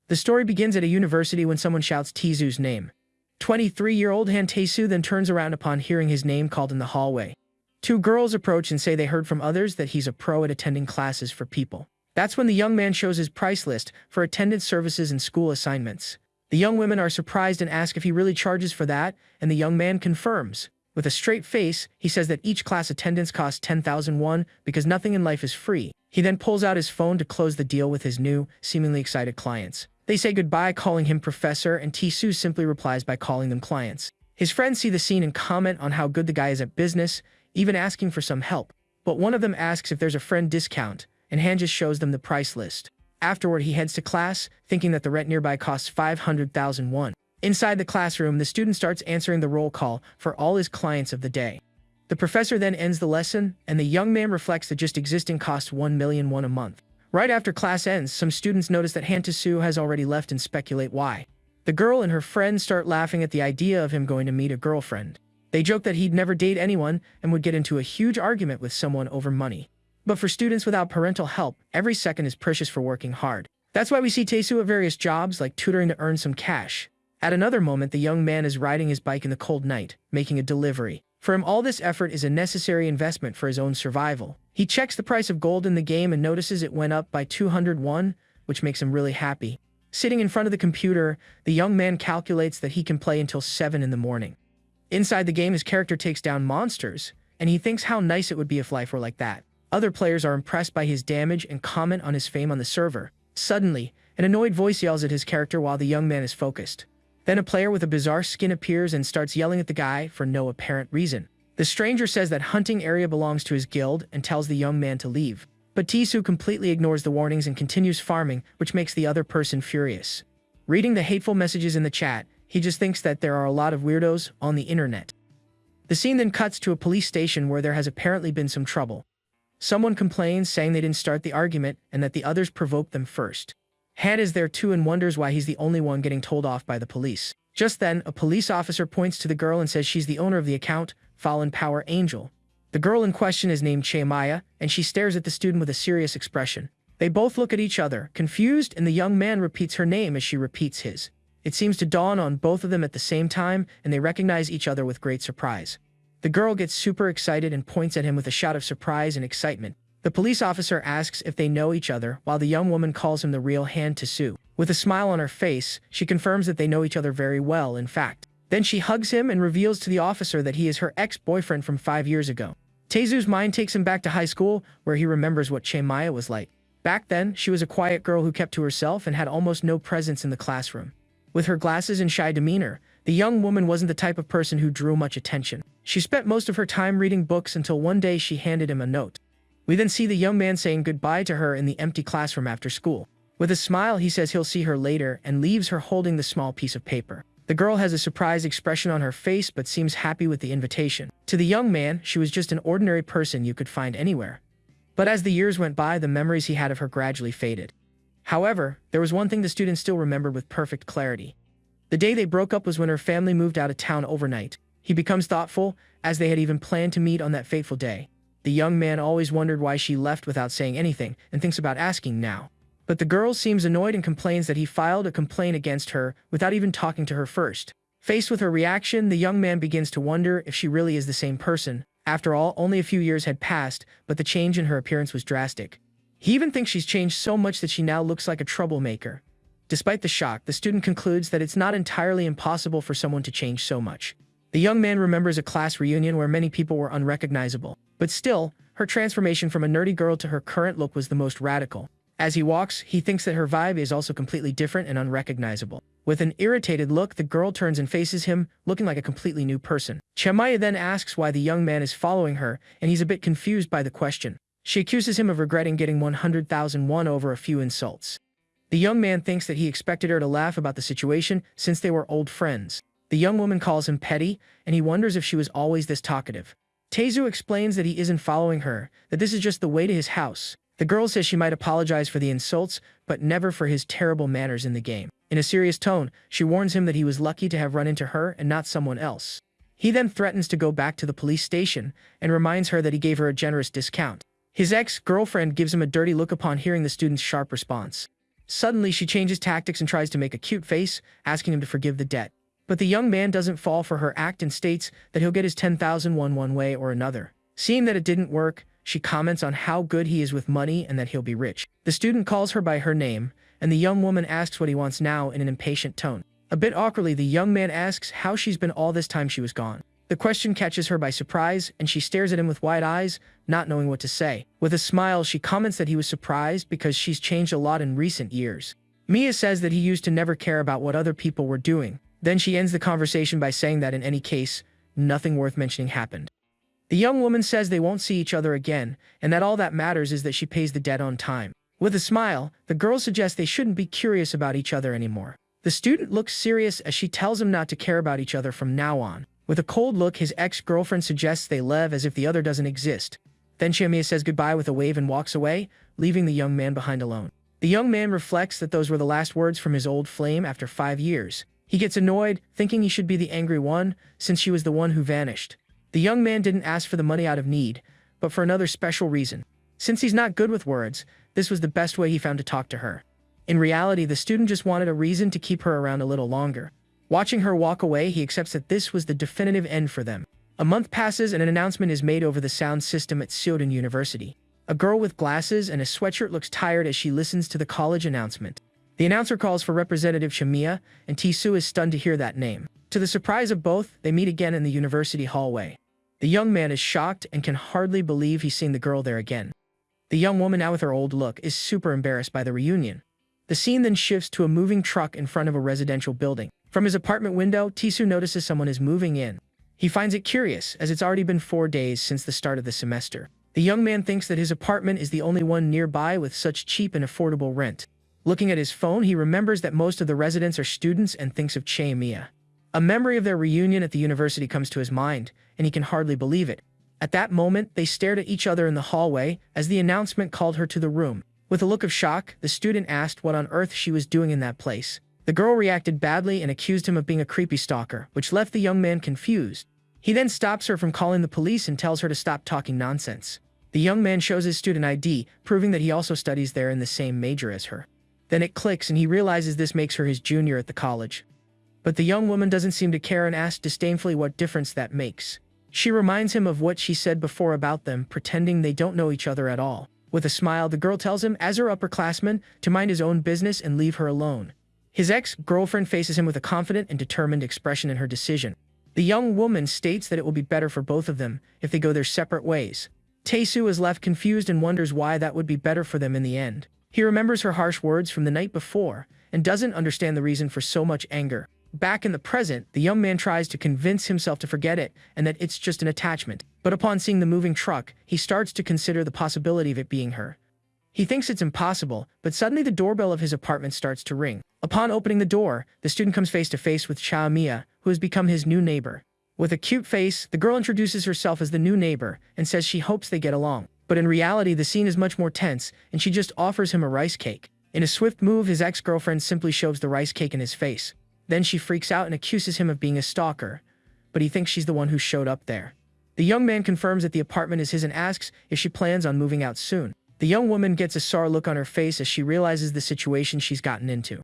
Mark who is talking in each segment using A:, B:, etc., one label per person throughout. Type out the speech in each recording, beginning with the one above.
A: The story begins at a university when someone shouts Teasu's name. 23-year-old Han Taesu then turns around upon hearing his name called in the hallway. Two girls approach and say they heard from others that he's a pro at attending classes for people. That's when the young man shows his price list for attendance services and school assignments. The young women are surprised and ask if he really charges for that, and the young man confirms. With a straight face, he says that each class attendance costs 10,000 won because nothing in life is free. He then pulls out his phone to close the deal with his new, seemingly excited clients. They say goodbye calling him professor, and Taesu simply replies by calling them clients. His friends see the scene and comment on how good the guy is at business, even asking for some help. But one of them asks if there's a friend discount, and Han just shows them the price list. Afterward, he heads to class, thinking that the rent nearby costs 500,000 won. Inside the classroom, the student starts answering the roll call for all his clients of the day. The professor then ends the lesson, and the young man reflects that just existing costs 1 million won a month. Right after class ends, some students notice that Han Taesu has already left and speculate why. The girl and her friends start laughing at the idea of him going to meet a girlfriend. They joke that he'd never date anyone and would get into a huge argument with someone over money. But for students without parental help, every second is precious for working hard. That's why we see Taesu at various jobs like tutoring to earn some cash. At another moment, the young man is riding his bike in the cold night, making a delivery. For him, all this effort is a necessary investment for his own survival. He checks the price of gold in the game and notices it went up by 200 won, which makes him really happy. Sitting in front of the computer, the young man calculates that he can play until 7 in the morning. Inside the game, his character takes down monsters, and he thinks how nice it would be if life were like that. Other players are impressed by his damage and comment on his fame on the server. Suddenly, an annoyed voice yells at his character while the young man is focused. Then a player with a bizarre skin appears and starts yelling at the guy for no apparent reason. The stranger says that hunting area belongs to his guild and tells the young man to leave. But Taesu completely ignores the warnings and continues farming, which makes the other person furious. Reading the hateful messages in the chat, he just thinks that there are a lot of weirdos on the internet. The scene then cuts to a police station where there has apparently been some trouble. Someone complains, saying they didn't start the argument and that the others provoked them first. Han is there too and wonders why he's the only one getting told off by the police. Just then, a police officer points to the girl and says she's the owner of the account, Fallen Power Angel. The girl in question is named Maya, and she stares at the student with a serious expression. They both look at each other, confused, and the young man repeats her name as she repeats his. It seems to dawn on both of them at the same time, and they recognize each other with great surprise. The girl gets super excited and points at him with a shout of surprise and excitement. The police officer asks if they know each other, while the young woman calls him the real Han Taesu. With a smile on her face, she confirms that they know each other very well, in fact. Then she hugs him and reveals to the officer that he is her ex-boyfriend from 5 years ago. Taesu's mind takes him back to high school, where he remembers what Maya was like. Back then, she was a quiet girl who kept to herself and had almost no presence in the classroom. With her glasses and shy demeanor, the young woman wasn't the type of person who drew much attention. She spent most of her time reading books until one day she handed him a note. We then see the young man saying goodbye to her in the empty classroom after school. With a smile, he says he'll see her later and leaves her holding the small piece of paper. The girl has a surprised expression on her face but seems happy with the invitation. To the young man, she was just an ordinary person you could find anywhere. But as the years went by, the memories he had of her gradually faded. However, there was one thing the student still remembered with perfect clarity. The day they broke up was when her family moved out of town overnight. He becomes thoughtful, as they had even planned to meet on that fateful day. The young man always wondered why she left without saying anything, and thinks about asking now. But the girl seems annoyed and complains that he filed a complaint against her without even talking to her first. Faced with her reaction, the young man begins to wonder if she really is the same person. After all, only a few years had passed, but the change in her appearance was drastic. He even thinks she's changed so much that she now looks like a troublemaker. Despite the shock, the student concludes that it's not entirely impossible for someone to change so much. The young man remembers a class reunion where many people were unrecognizable. But still, her transformation from a nerdy girl to her current look was the most radical. As he walks, he thinks that her vibe is also completely different and unrecognizable. With an irritated look, the girl turns and faces him, looking like a completely new person. Maya then asks why the young man is following her, and he's a bit confused by the question. She accuses him of regretting getting 100,000 won over a few insults. The young man thinks that he expected her to laugh about the situation since they were old friends. The young woman calls him petty, and he wonders if she was always this talkative. Taesu explains that he isn't following her, that this is just the way to his house. The girl says she might apologize for the insults, but never for his terrible manners in the game. In a serious tone, she warns him that he was lucky to have run into her and not someone else. He then threatens to go back to the police station and reminds her that he gave her a generous discount. His ex-girlfriend gives him a dirty look upon hearing the student's sharp response. Suddenly, she changes tactics and tries to make a cute face, asking him to forgive the debt. But the young man doesn't fall for her act and states that he'll get his 10,000 won one way or another. Seeing that it didn't work, she comments on how good he is with money and that he'll be rich. The student calls her by her name, and the young woman asks what he wants now in an impatient tone. A bit awkwardly, the young man asks how she's been all this time she was gone. The question catches her by surprise, and she stares at him with wide eyes, not knowing what to say. With a smile, she comments that he was surprised because she's changed a lot in recent years. Mia says that he used to never care about what other people were doing. Then she ends the conversation by saying that in any case, nothing worth mentioning happened. The young woman says they won't see each other again, and that all that matters is that she pays the debt on time. With a smile, the girl suggests they shouldn't be curious about each other anymore. The student looks serious as she tells him not to care about each other from now on. With a cold look, his ex-girlfriend suggests they leave as if the other doesn't exist. Then Mia says goodbye with a wave and walks away, leaving the young man behind alone. The young man reflects that those were the last words from his old flame after 5 years. He gets annoyed, thinking he should be the angry one, since she was the one who vanished. The young man didn't ask for the money out of need, but for another special reason. Since he's not good with words, this was the best way he found to talk to her. In reality, the student just wanted a reason to keep her around a little longer. Watching her walk away, he accepts that this was the definitive end for them. A month passes and an announcement is made over the sound system at Seodan University. A girl with glasses and a sweatshirt looks tired as she listens to the college announcement. The announcer calls for Representative Mia, and Tae-soo is stunned to hear that name. To the surprise of both, they meet again in the university hallway. The young man is shocked and can hardly believe he's seeing the girl there again. The young woman, now with her old look, is super embarrassed by the reunion. The scene then shifts to a moving truck in front of a residential building. From his apartment window, Tae-soo notices someone is moving in. He finds it curious, as it's already been 4 days since the start of the semester. The young man thinks that his apartment is the only one nearby with such cheap and affordable rent. Looking at his phone, he remembers that most of the residents are students and thinks of Mia. A memory of their reunion at the university comes to his mind, and he can hardly believe it. At that moment, they stared at each other in the hallway as the announcement called her to the room. With a look of shock, the student asked what on earth she was doing in that place. The girl reacted badly and accused him of being a creepy stalker, which left the young man confused. He then stops her from calling the police and tells her to stop talking nonsense. The young man shows his student ID, proving that he also studies there in the same major as her. Then it clicks and he realizes this makes her his junior at the college. But the young woman doesn't seem to care and asks disdainfully what difference that makes. She reminds him of what she said before about them, pretending they don't know each other at all. With a smile, the girl tells him, as her upperclassman, to mind his own business and leave her alone. His ex-girlfriend faces him with a confident and determined expression in her decision. The young woman states that it will be better for both of them if they go their separate ways. Tae-soo is left confused and wonders why that would be better for them in the end. He remembers her harsh words from the night before and doesn't understand the reason for so much anger. Back in the present, the young man tries to convince himself to forget it and that it's just an attachment. But upon seeing the moving truck, he starts to consider the possibility of it being her. He thinks it's impossible, but suddenly the doorbell of his apartment starts to ring. Upon opening the door, the student comes face to face with Mia, who has become his new neighbor. With a cute face, the girl introduces herself as the new neighbor and says she hopes they get along. But in reality, the scene is much more tense, and she just offers him a rice cake. In a swift move, his ex-girlfriend simply shoves the rice cake in his face. Then she freaks out and accuses him of being a stalker, but he thinks she's the one who showed up there. The young man confirms that the apartment is his and asks if she plans on moving out soon. The young woman gets a sour look on her face as she realizes the situation she's gotten into.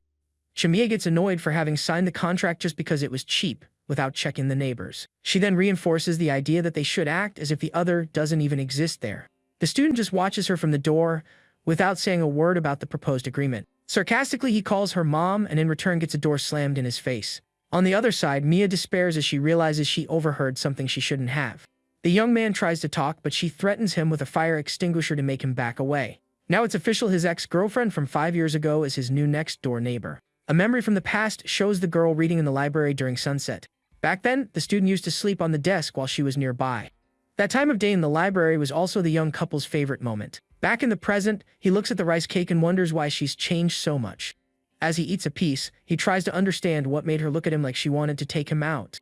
A: Mia gets annoyed for having signed the contract just because it was cheap, without checking the neighbors. She then reinforces the idea that they should act as if the other doesn't even exist there. The student just watches her from the door, without saying a word about the proposed agreement. Sarcastically, he calls her mom and in return gets a door slammed in his face. On the other side, Mia despairs as she realizes she overheard something she shouldn't have. The young man tries to talk, but she threatens him with a fire extinguisher to make him back away. Now it's official, his ex-girlfriend from 5 years ago is his new next-door neighbor. A memory from the past shows the girl reading in the library during sunset. Back then, the student used to sleep on the desk while she was nearby. That time of day in the library was also the young couple's favorite moment. Back in the present, he looks at the rice cake and wonders why she's changed so much. As he eats a piece, he tries to understand what made her look at him like she wanted to take him out.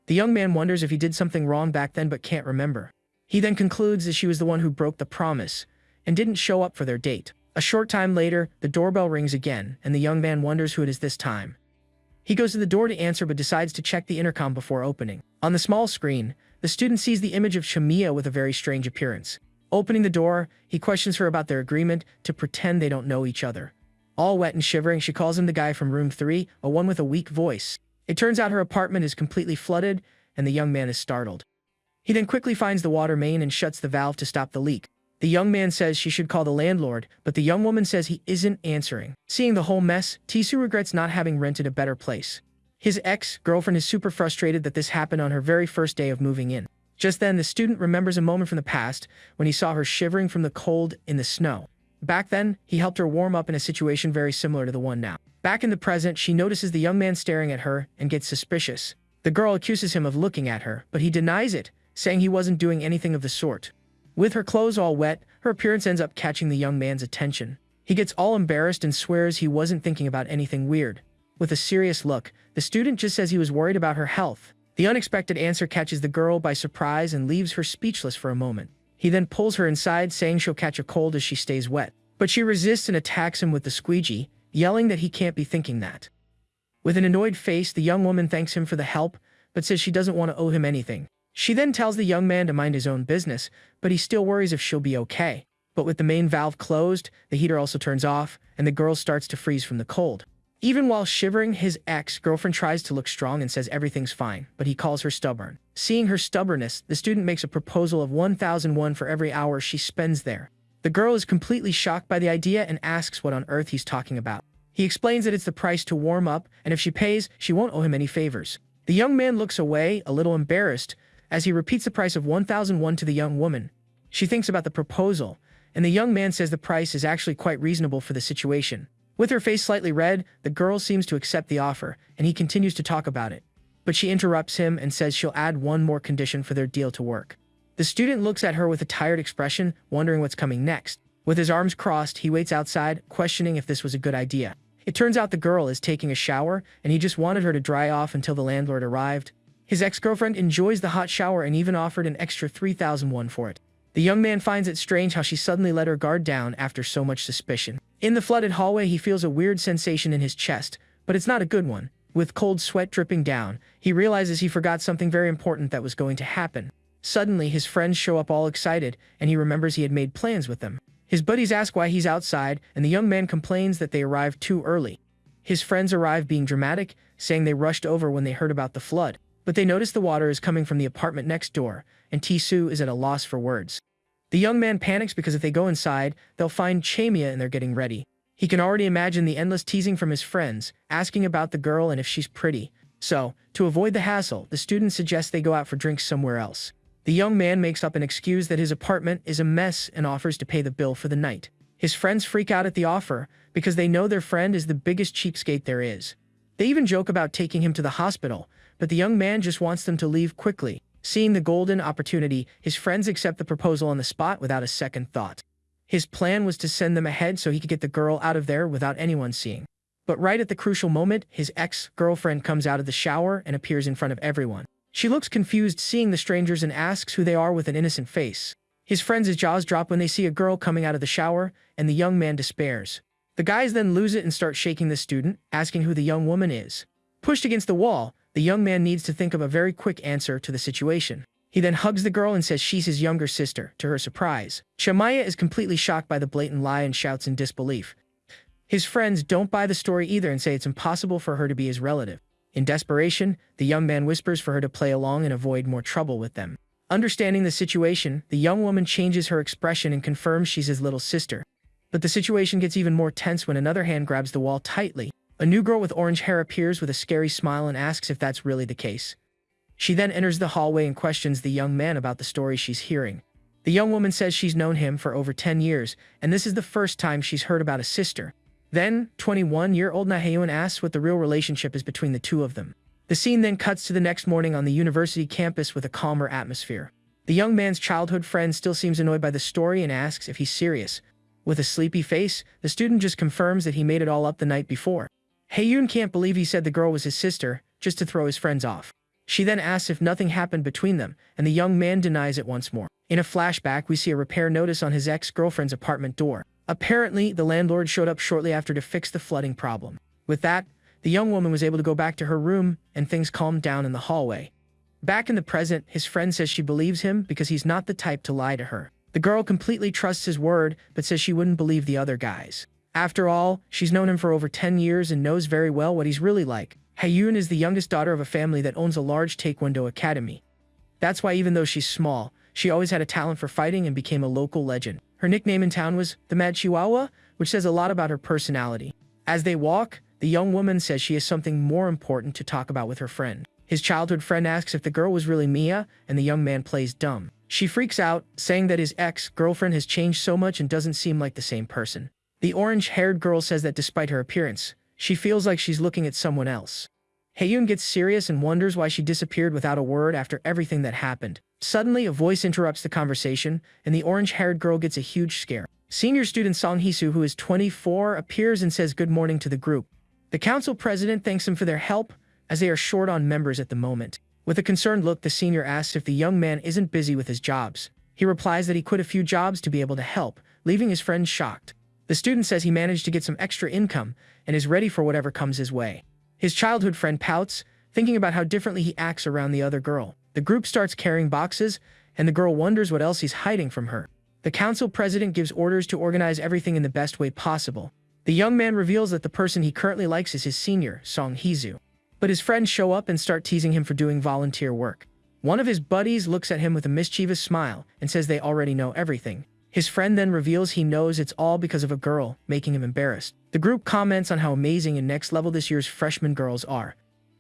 A: The young man wonders if he did something wrong back then but can't remember. He then concludes that she was the one who broke the promise and didn't show up for their date. A short time later, the doorbell rings again, and the young man wonders who it is this time. He goes to the door to answer but decides to check the intercom before opening. On the small screen, the student sees the image of Mia with a very strange appearance. Opening the door, he questions her about their agreement to pretend they don't know each other. All wet and shivering, she calls him the guy from room 3, a one with a weak voice. It turns out her apartment is completely flooded, and the young man is startled. He then quickly finds the water main and shuts the valve to stop the leak. The young man says she should call the landlord, but the young woman says he isn't answering. Seeing the whole mess, Tisoo regrets not having rented a better place. His ex-girlfriend is super frustrated that this happened on her very first day of moving in. Just then, the student remembers a moment from the past when he saw her shivering from the cold in the snow. Back then, he helped her warm up in a situation very similar to the one now. Back in the present, she notices the young man staring at her and gets suspicious. The girl accuses him of looking at her, but he denies it, saying he wasn't doing anything of the sort. With her clothes all wet, her appearance ends up catching the young man's attention. He gets all embarrassed and swears he wasn't thinking about anything weird. With a serious look, the student just says he was worried about her health. The unexpected answer catches the girl by surprise and leaves her speechless for a moment. He then pulls her inside, saying she'll catch a cold as she stays wet. But she resists and attacks him with the squeegee, yelling that he can't be thinking that. With an annoyed face, the young woman thanks him for the help, but says she doesn't want to owe him anything. She then tells the young man to mind his own business, but he still worries if she'll be okay. But with the main valve closed, the heater also turns off, and the girl starts to freeze from the cold. Even while shivering, his ex-girlfriend tries to look strong and says everything's fine, but he calls her stubborn. Seeing her stubbornness, the student makes a proposal of 1,001 for every hour she spends there. The girl is completely shocked by the idea and asks what on earth he's talking about. He explains that it's the price to warm up, and if she pays, she won't owe him any favors. The young man looks away, a little embarrassed, as he repeats the price of 1,001 to the young woman. She thinks about the proposal, and the young man says the price is actually quite reasonable for the situation. With her face slightly red, the girl seems to accept the offer, and he continues to talk about it. But she interrupts him and says she'll add one more condition for their deal to work. The student looks at her with a tired expression, wondering what's coming next. With his arms crossed, he waits outside, questioning if this was a good idea. It turns out the girl is taking a shower, and he just wanted her to dry off until the landlord arrived. His ex-girlfriend enjoys the hot shower and even offered an extra 3,001 for it. The young man finds it strange how she suddenly let her guard down after so much suspicion. In the flooded hallway, he feels a weird sensation in his chest, but it's not a good one. With cold sweat dripping down, he realizes he forgot something very important that was going to happen. Suddenly, his friends show up all excited, and he remembers he had made plans with them. His buddies ask why he's outside, and the young man complains that they arrived too early. His friends arrive being dramatic, saying they rushed over when they heard about the flood. But they notice the water is coming from the apartment next door, and Tisoo is at a loss for words. The young man panics because if they go inside, they'll find Chamia and they're getting ready. He can already imagine the endless teasing from his friends, asking about the girl and if she's pretty. So, to avoid the hassle, the student suggests they go out for drinks somewhere else. The young man makes up an excuse that his apartment is a mess and offers to pay the bill for the night. His friends freak out at the offer because they know their friend is the biggest cheapskate there is. They even joke about taking him to the hospital, but the young man just wants them to leave quickly. Seeing the golden opportunity, his friends accept the proposal on the spot without a second thought. His plan was to send them ahead so he could get the girl out of there without anyone seeing. But right at the crucial moment, his ex-girlfriend comes out of the shower and appears in front of everyone. She looks confused seeing the strangers and asks who they are with an innocent face. His friends' jaws drop when they see a girl coming out of the shower, and the young man despairs. The guys then lose it and start shaking the student, asking who the young woman is. Pushed against the wall, the young man needs to think of a very quick answer to the situation. He then hugs the girl and says she's his younger sister, to her surprise. Chamaya is completely shocked by the blatant lie and shouts in disbelief. His friends don't buy the story either and say it's impossible for her to be his relative. In desperation, the young man whispers for her to play along and avoid more trouble with them. Understanding the situation, the young woman changes her expression and confirms she's his little sister. But the situation gets even more tense when another hand grabs the wall tightly. A new girl with orange hair appears with a scary smile and asks if that's really the case. She then enters the hallway and questions the young man about the story she's hearing. The young woman says she's known him for over 10 years, and this is the first time she's heard about a sister. Then, 21-year-old Nahyun asks what the real relationship is between the two of them. The scene then cuts to the next morning on the university campus with a calmer atmosphere. The young man's childhood friend still seems annoyed by the story and asks if he's serious. With a sleepy face, the student just confirms that he made it all up the night before. Haeyoon can't believe he said the girl was his sister, just to throw his friends off. She then asks if nothing happened between them, and the young man denies it once more. In a flashback, we see a repair notice on his ex-girlfriend's apartment door. Apparently, the landlord showed up shortly after to fix the flooding problem. With that, the young woman was able to go back to her room, and things calmed down in the hallway. Back in the present, his friend says she believes him because he's not the type to lie to her. The girl completely trusts his word, but says she wouldn't believe the other guys. After all, she's known him for over 10 years and knows very well what he's really like. Haeyoon is the youngest daughter of a family that owns a large taekwondo academy. That's why even though she's small, she always had a talent for fighting and became a local legend. Her nickname in town was the Mad Chihuahua, which says a lot about her personality. As they walk, the young woman says she has something more important to talk about with her friend. His childhood friend asks if the girl was really Mia, and the young man plays dumb. She freaks out, saying that his ex-girlfriend has changed so much and doesn't seem like the same person. The orange-haired girl says that despite her appearance, she feels like she's looking at someone else. Haeyoon gets serious and wonders why she disappeared without a word after everything that happened. Suddenly, a voice interrupts the conversation, and the orange-haired girl gets a huge scare. Senior student Song Hee-soo, who is 24, appears and says good morning to the group. The council president thanks them for their help, as they are short on members at the moment. With a concerned look, the senior asks if the young man isn't busy with his jobs. He replies that he quit a few jobs to be able to help, leaving his friends shocked. The student says he managed to get some extra income and is ready for whatever comes his way. His childhood friend pouts, thinking about how differently he acts around the other girl. The group starts carrying boxes, and the girl wonders what else he's hiding from her. The council president gives orders to organize everything in the best way possible. The young man reveals that the person he currently likes is his senior, Song Hee-soo. But his friends show up and start teasing him for doing volunteer work. One of his buddies looks at him with a mischievous smile and says they already know everything. His friend then reveals he knows it's all because of a girl, making him embarrassed. The group comments on how amazing and next level this year's freshman girls are.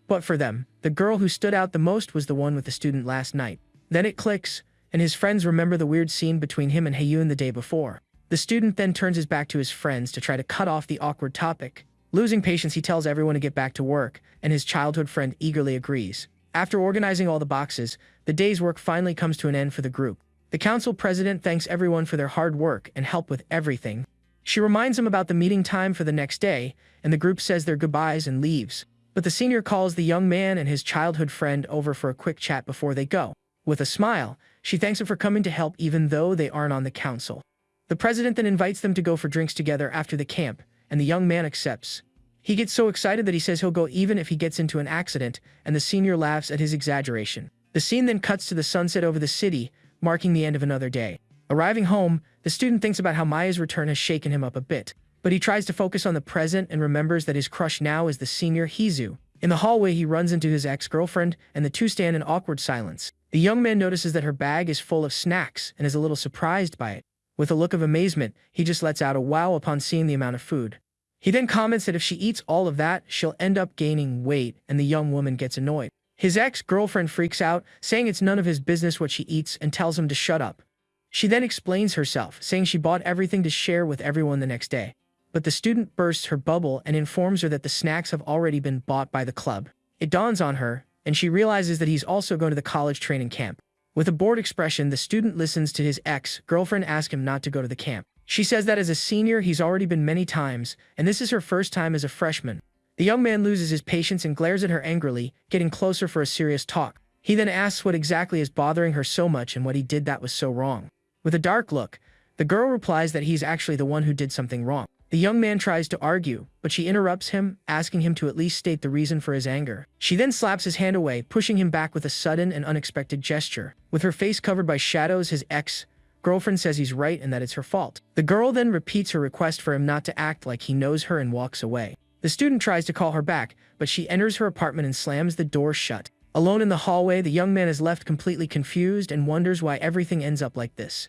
A: But for them, the girl who stood out the most was the one with the student last night. Then it clicks, and his friends remember the weird scene between him and Haeyoon the day before. The student then turns his back to his friends to try to cut off the awkward topic. Losing patience, he tells everyone to get back to work, and his childhood friend eagerly agrees. After organizing all the boxes, the day's work finally comes to an end for the group. The council president thanks everyone for their hard work and help with everything. She reminds him about the meeting time for the next day, and the group says their goodbyes and leaves. But the senior calls the young man and his childhood friend over for a quick chat before they go. With a smile, she thanks him for coming to help even though they aren't on the council. The president then invites them to go for drinks together after the camp, and the young man accepts. He gets so excited that he says he'll go even if he gets into an accident, and the senior laughs at his exaggeration. The scene then cuts to the sunset over the city, marking the end of another day. Arriving home, the student thinks about how Maya's return has shaken him up a bit, but he tries to focus on the present and remembers that his crush now is the senior Hee-soo. In the hallway, he runs into his ex-girlfriend, and the two stand in awkward silence. The young man notices that her bag is full of snacks and is a little surprised by it. With a look of amazement, he just lets out a wow upon seeing the amount of food. He then comments that if she eats all of that, she'll end up gaining weight, and the young woman gets annoyed. His ex-girlfriend freaks out, saying it's none of his business what she eats and tells him to shut up. She then explains herself, saying she bought everything to share with everyone the next day. But the student bursts her bubble and informs her that the snacks have already been bought by the club. It dawns on her, and she realizes that he's also going to the college training camp. With a bored expression, the student listens to his ex-girlfriend ask him not to go to the camp. She says that as a senior, he's already been many times, and this is her first time as a freshman. The young man loses his patience and glares at her angrily, getting closer for a serious talk. He then asks what exactly is bothering her so much and what he did that was so wrong. With a dark look, the girl replies that he's actually the one who did something wrong. The young man tries to argue, but she interrupts him, asking him to at least state the reason for his anger. She then slaps his hand away, pushing him back with a sudden and unexpected gesture. With her face covered by shadows, his ex-girlfriend says he's right and that it's her fault. The girl then repeats her request for him not to act like he knows her and walks away. The student tries to call her back, but she enters her apartment and slams the door shut. Alone in the hallway, the young man is left completely confused and wonders why everything ends up like this.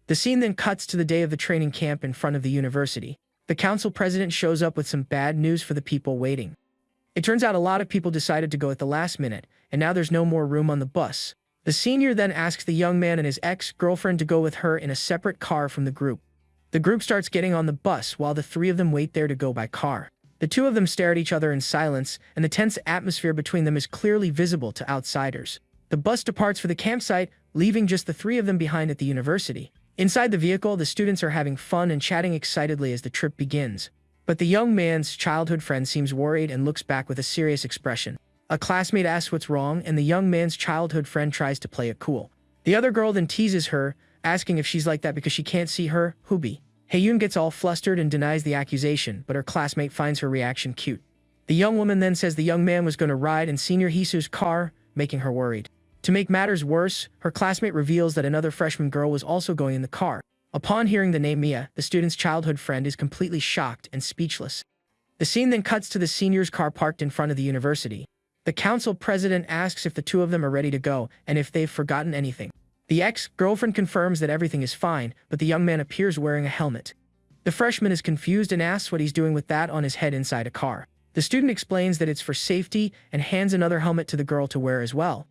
A: The scene then cuts to the day of the training camp in front of the university. The council president shows up with some bad news for the people waiting. It turns out a lot of people decided to go at the last minute, and now there's no more room on the bus. The senior then asks the young man and his ex-girlfriend to go with her in a separate car from the group. The group starts getting on the bus while the three of them wait there to go by car. The two of them stare at each other in silence, and the tense atmosphere between them is clearly visible to outsiders. The bus departs for the campsite, leaving just the three of them behind at the university. Inside the vehicle, the students are having fun and chatting excitedly as the trip begins. But the young man's childhood friend seems worried and looks back with a serious expression. A classmate asks what's wrong, and the young man's childhood friend tries to play it cool. The other girl then teases her, asking if she's like that because she can't see her, Hubi. Haeyoon gets all flustered and denies the accusation, but her classmate finds her reaction cute. The young woman then says the young man was going to ride in senior Hee-soo's car, making her worried. To make matters worse, her classmate reveals that another freshman girl was also going in the car. Upon hearing the name Mia, the student's childhood friend is completely shocked and speechless. The scene then cuts to the senior's car parked in front of the university. The council president asks if the two of them are ready to go and if they've forgotten anything. The ex-girlfriend confirms that everything is fine, but the young man appears wearing a helmet. The freshman is confused and asks what he's doing with that on his head inside a car. The student explains that it's for safety and hands another helmet to the girl to wear as well.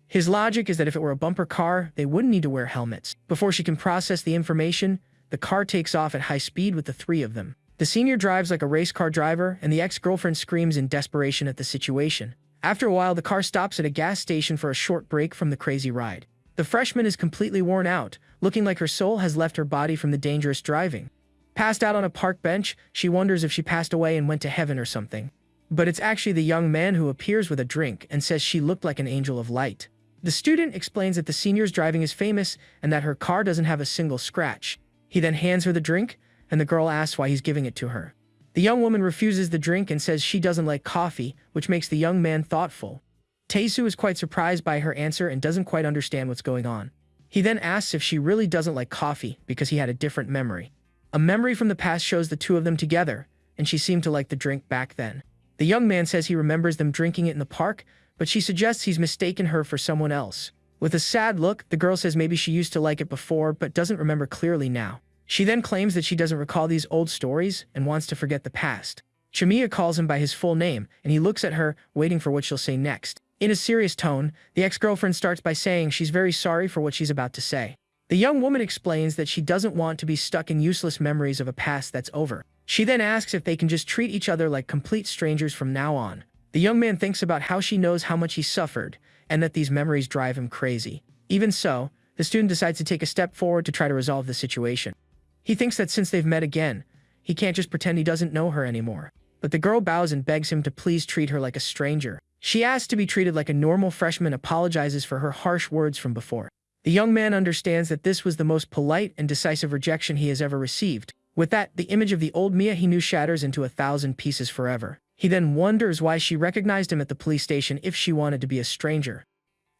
A: His logic is that if it were a bumper car, they wouldn't need to wear helmets. Before she can process the information, the car takes off at high speed with the three of them. The senior drives like a race car driver, and the ex-girlfriend screams in desperation at the situation. After a while, the car stops at a gas station for a short break from the crazy ride. The freshman is completely worn out, looking like her soul has left her body from the dangerous driving. Passed out on a park bench, she wonders if she passed away and went to heaven or something. But it's actually the young man who appears with a drink and says she looked like an angel of light. The student explains that the senior's driving is famous and that her car doesn't have a single scratch. He then hands her the drink, and the girl asks why he's giving it to her. The young woman refuses the drink and says she doesn't like coffee, which makes the young man thoughtful. Tae-soo is quite surprised by her answer and doesn't quite understand what's going on. He then asks if she really doesn't like coffee because he had a different memory. A memory from the past shows the two of them together, and she seemed to like the drink back then. The young man says he remembers them drinking it in the park, but she suggests he's mistaken her for someone else. With a sad look, the girl says maybe she used to like it before but doesn't remember clearly now. She then claims that she doesn't recall these old stories and wants to forget the past. Chimiya calls him by his full name, and he looks at her, waiting for what she'll say next. In a serious tone, the ex-girlfriend starts by saying she's very sorry for what she's about to say. The young woman explains that she doesn't want to be stuck in useless memories of a past that's over. She then asks if they can just treat each other like complete strangers from now on. The young man thinks about how she knows how much he suffered, and that these memories drive him crazy. Even so, the student decides to take a step forward to try to resolve the situation. He thinks that since they've met again, he can't just pretend he doesn't know her anymore. But the girl bows and begs him to please treat her like a stranger. She asks to be treated like a normal freshman, apologizes for her harsh words from before. The young man understands that this was the most polite and decisive rejection he has ever received. With that, the image of the old Mia he knew shatters into 1,000 pieces forever. He then wonders why she recognized him at the police station if she wanted to be a stranger.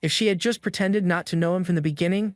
A: If she had just pretended not to know him from the beginning,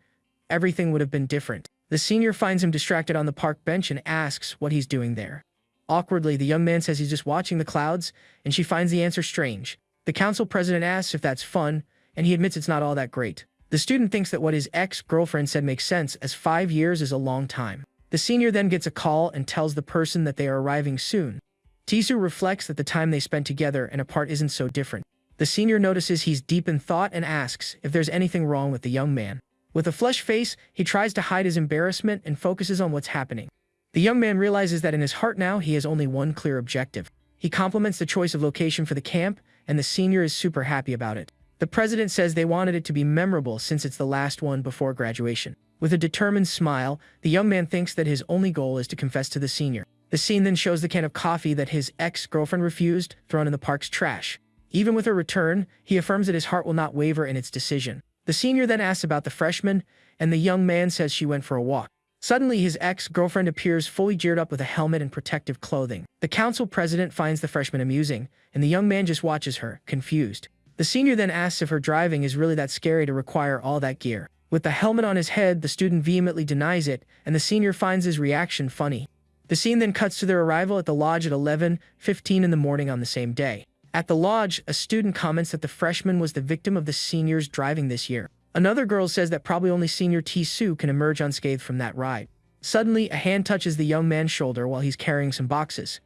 A: everything would have been different. The senior finds him distracted on the park bench and asks what he's doing there. Awkwardly, the young man says he's just watching the clouds, and she finds the answer strange. The council president asks if that's fun, and he admits it's not all that great. The student thinks that what his ex-girlfriend said makes sense, as 5 years is a long time. The senior then gets a call and tells the person that they are arriving soon. Tae-soo reflects that the time they spent together and apart isn't so different. The senior notices he's deep in thought and asks if there's anything wrong with the young man. With a flushed face, he tries to hide his embarrassment and focuses on what's happening. The young man realizes that in his heart now he has only one clear objective. He compliments the choice of location for the camp, and the senior is super happy about it. The president says they wanted it to be memorable since it's the last one before graduation. With a determined smile, the young man thinks that his only goal is to confess to the senior. The scene then shows the can of coffee that his ex-girlfriend refused, thrown in the park's trash. Even with her return, he affirms that his heart will not waver in its decision. The senior then asks about the freshman, and the young man says she went for a walk. Suddenly, his ex-girlfriend appears fully geared up with a helmet and protective clothing. The council president finds the freshman amusing, and the young man just watches her, confused. The senior then asks if her driving is really that scary to require all that gear. With the helmet on his head, the student vehemently denies it, and the senior finds his reaction funny. The scene then cuts to their arrival at the lodge at 11:15 in the morning on the same day. At the lodge, a student comments that the freshman was the victim of the senior's driving this year. Another girl says that probably only senior Tae-soo can emerge unscathed from that ride. Suddenly, a hand touches the young man's shoulder while he's carrying some boxes.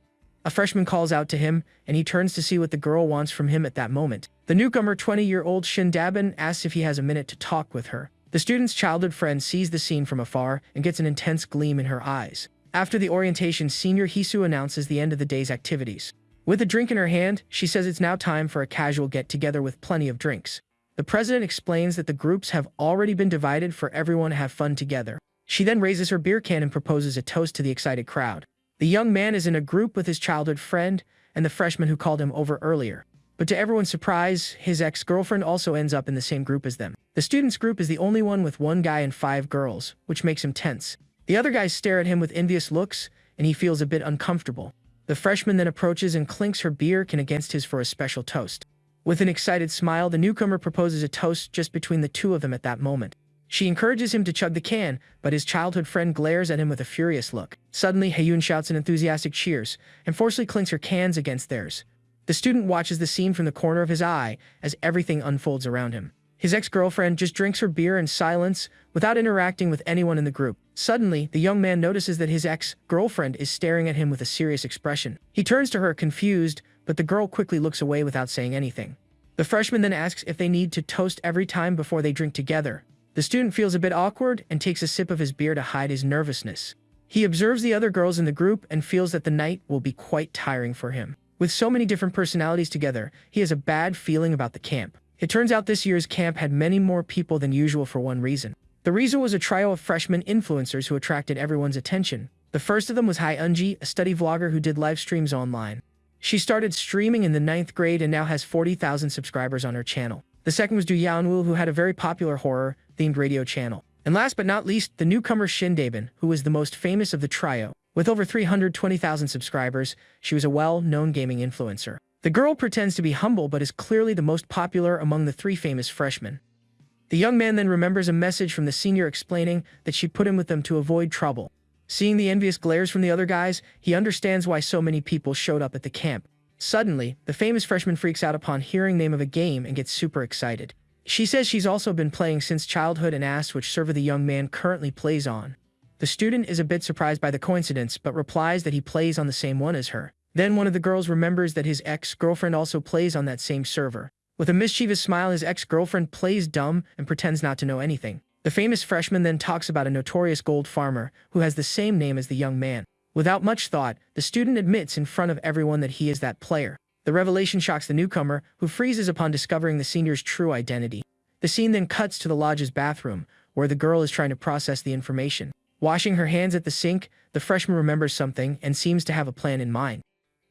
A: A freshman calls out to him, and he turns to see what the girl wants from him at that moment. The newcomer, 20-year-old Shin Dabin, asks if he has a minute to talk with her. The student's childhood friend sees the scene from afar and gets an intense gleam in her eyes. After the orientation, senior Hisu announces the end of the day's activities. With a drink in her hand, she says it's now time for a casual get-together with plenty of drinks. The president explains that the groups have already been divided for everyone to have fun together. She then raises her beer can and proposes a toast to the excited crowd. The young man is in a group with his childhood friend and the freshman who called him over earlier. But to everyone's surprise, his ex-girlfriend also ends up in the same group as them. The students' group is the only one with 1 guy and 5 girls, which makes him tense. The other guys stare at him with envious looks, and he feels a bit uncomfortable. The freshman then approaches and clinks her beer can against his for a special toast. With an excited smile, the newcomer proposes a toast just between the two of them at that moment. She encourages him to chug the can, but his childhood friend glares at him with a furious look. Suddenly, Haeyoon shouts in enthusiastic cheers and forcefully clinks her cans against theirs. The student watches the scene from the corner of his eye as everything unfolds around him. His ex-girlfriend just drinks her beer in silence without interacting with anyone in the group. Suddenly, the young man notices that his ex-girlfriend is staring at him with a serious expression. He turns to her, confused, but the girl quickly looks away without saying anything. The freshman then asks if they need to toast every time before they drink together. The student feels a bit awkward and takes a sip of his beer to hide his nervousness. He observes the other girls in the group and feels that the night will be quite tiring for him. With so many different personalities together, he has a bad feeling about the camp. It turns out this year's camp had many more people than usual for one reason. The reason was a trio of freshman influencers who attracted everyone's attention. The first of them was Hae-eunji, a study vlogger who did live streams online. She started streaming in the 9th grade and now has 40,000 subscribers on her channel. The second was Do Yeonwoo, who had a very popular horror-themed radio channel. And last but not least, the newcomer Shin Daebin, who was the most famous of the trio. With over 320,000 subscribers, she was a well-known gaming influencer. The girl pretends to be humble but is clearly the most popular among the three famous freshmen. The young man then remembers a message from the senior explaining that she put him with them to avoid trouble. Seeing the envious glares from the other guys, he understands why so many people showed up at the camp. Suddenly, the famous freshman freaks out upon hearing the name of a game and gets super excited. She says she's also been playing since childhood and asks which server the young man currently plays on. The student is a bit surprised by the coincidence but replies that he plays on the same one as her. Then one of the girls remembers that his ex-girlfriend also plays on that same server. With a mischievous smile, his ex-girlfriend plays dumb and pretends not to know anything. The famous freshman then talks about a notorious gold farmer who has the same name as the young man. Without much thought, the student admits in front of everyone that he is that player. The revelation shocks the newcomer, who freezes upon discovering the senior's true identity. The scene then cuts to the lodge's bathroom, where the girl is trying to process the information. Washing her hands at the sink, the freshman remembers something and seems to have a plan in mind.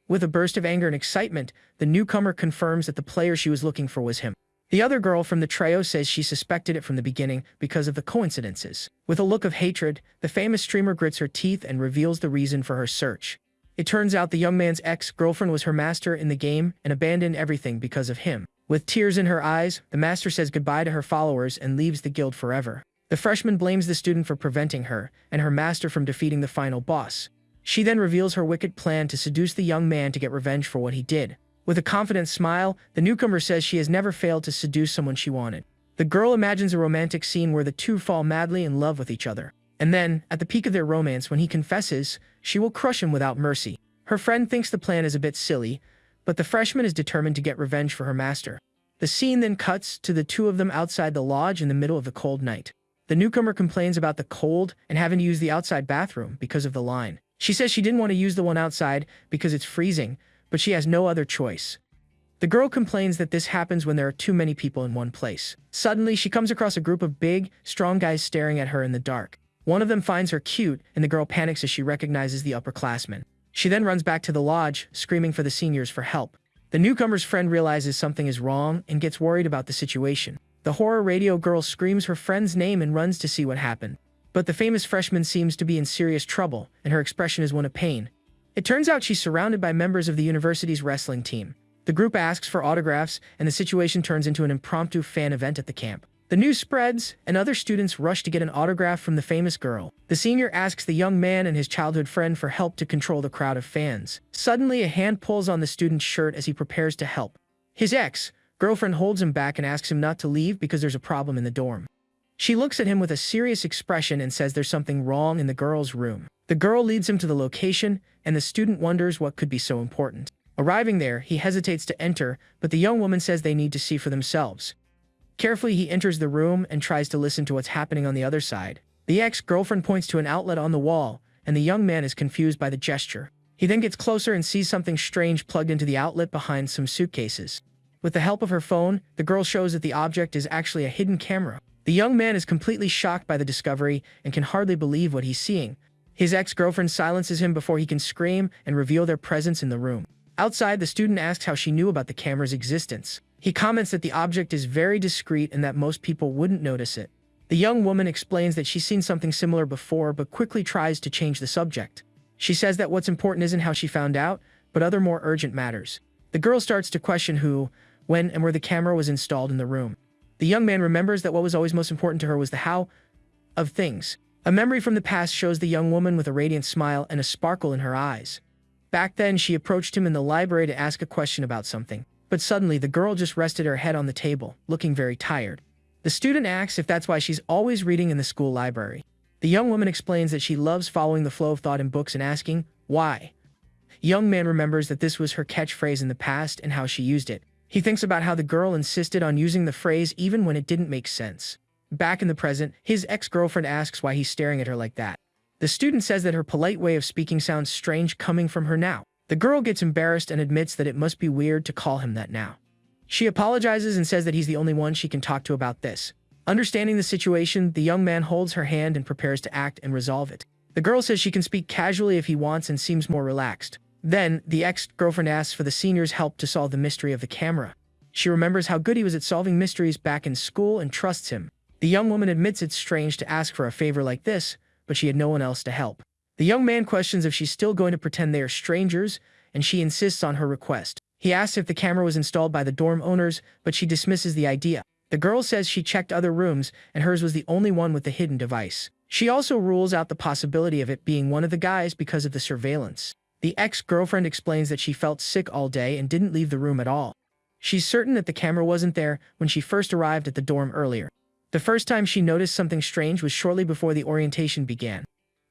A: With a burst of anger and excitement, the newcomer confirms that the player she was looking for was him. The other girl from the trio says she suspected it from the beginning because of the coincidences. With a look of hatred, the famous streamer grits her teeth and reveals the reason for her search. It turns out the young man's ex-girlfriend was her master in the game and abandoned everything because of him. With tears in her eyes, the master says goodbye to her followers and leaves the guild forever. The freshman blames the student for preventing her and her master from defeating the final boss. She then reveals her wicked plan to seduce the young man to get revenge for what he did. With a confident smile, the newcomer says she has never failed to seduce someone she wanted. The girl imagines a romantic scene where the two fall madly in love with each other. And then, at the peak of their romance, when he confesses, she will crush him without mercy. Her friend thinks the plan is a bit silly, but the freshman is determined to get revenge for her master. The scene then cuts to the two of them outside the lodge in the middle of the cold night. The newcomer complains about the cold and having to use the outside bathroom because of the line. She says she didn't want to use the one outside because it's freezing, but she has no other choice. The girl complains that this happens when there are too many people in one place. Suddenly, she comes across a group of big, strong guys staring at her in the dark. One of them finds her cute, and the girl panics as she recognizes the upperclassmen. She then runs back to the lodge, screaming for the seniors for help. The newcomer's friend realizes something is wrong and gets worried about the situation. The horror radio girl screams her friend's name and runs to see what happened. But the famous freshman seems to be in serious trouble, and her expression is one of pain. It turns out she's surrounded by members of the university's wrestling team. The group asks for autographs, and the situation turns into an impromptu fan event at the camp. The news spreads, and other students rush to get an autograph from the famous girl. The senior asks the young man and his childhood friend for help to control the crowd of fans. Suddenly, a hand pulls on the student's shirt as he prepares to help. His ex-girlfriend holds him back and asks him not to leave because there's a problem in the dorm. She looks at him with a serious expression and says there's something wrong in the girl's room. The girl leads him to the location, and the student wonders what could be so important. Arriving there, he hesitates to enter, but the young woman says they need to see for themselves. Carefully, he enters the room and tries to listen to what's happening on the other side. The ex-girlfriend points to an outlet on the wall, and the young man is confused by the gesture. He then gets closer and sees something strange plugged into the outlet behind some suitcases. With the help of her phone, the girl shows that the object is actually a hidden camera. The young man is completely shocked by the discovery and can hardly believe what he's seeing. His ex-girlfriend silences him before he can scream and reveal their presence in the room. Outside, the student asks how she knew about the camera's existence. He comments that the object is very discreet and that most people wouldn't notice it. The young woman explains that she's seen something similar before but quickly tries to change the subject. She says that what's important isn't how she found out, but other more urgent matters. The girl starts to question who, when, and where the camera was installed in the room. The young man remembers that what was always most important to her was the how of things. A memory from the past shows the young woman with a radiant smile and a sparkle in her eyes. Back then, she approached him in the library to ask a question about something, but suddenly the girl just rested her head on the table, looking very tired. The student asks if that's why she's always reading in the school library. The young woman explains that she loves following the flow of thought in books and asking, why? Young man remembers that this was her catchphrase in the past and how she used it. He thinks about how the girl insisted on using the phrase even when it didn't make sense. Back in the present, his ex-girlfriend asks why he's staring at her like that. The student says that her polite way of speaking sounds strange coming from her now. The girl gets embarrassed and admits that it must be weird to call him that now. She apologizes and says that he's the only one she can talk to about this. Understanding the situation, the young man holds her hand and prepares to act and resolve it. The girl says she can speak casually if he wants and seems more relaxed. Then, the ex-girlfriend asks for the senior's help to solve the mystery of the camera. She remembers how good he was at solving mysteries back in school and trusts him. The young woman admits it's strange to ask for a favor like this, but she had no one else to help. The young man questions if she's still going to pretend they are strangers, and she insists on her request. He asks if the camera was installed by the dorm owners, but she dismisses the idea. The girl says she checked other rooms, and hers was the only one with the hidden device. She also rules out the possibility of it being one of the guys because of the surveillance. The ex-girlfriend explains that she felt sick all day and didn't leave the room at all. She's certain that the camera wasn't there when she first arrived at the dorm earlier. The first time she noticed something strange was shortly before the orientation began.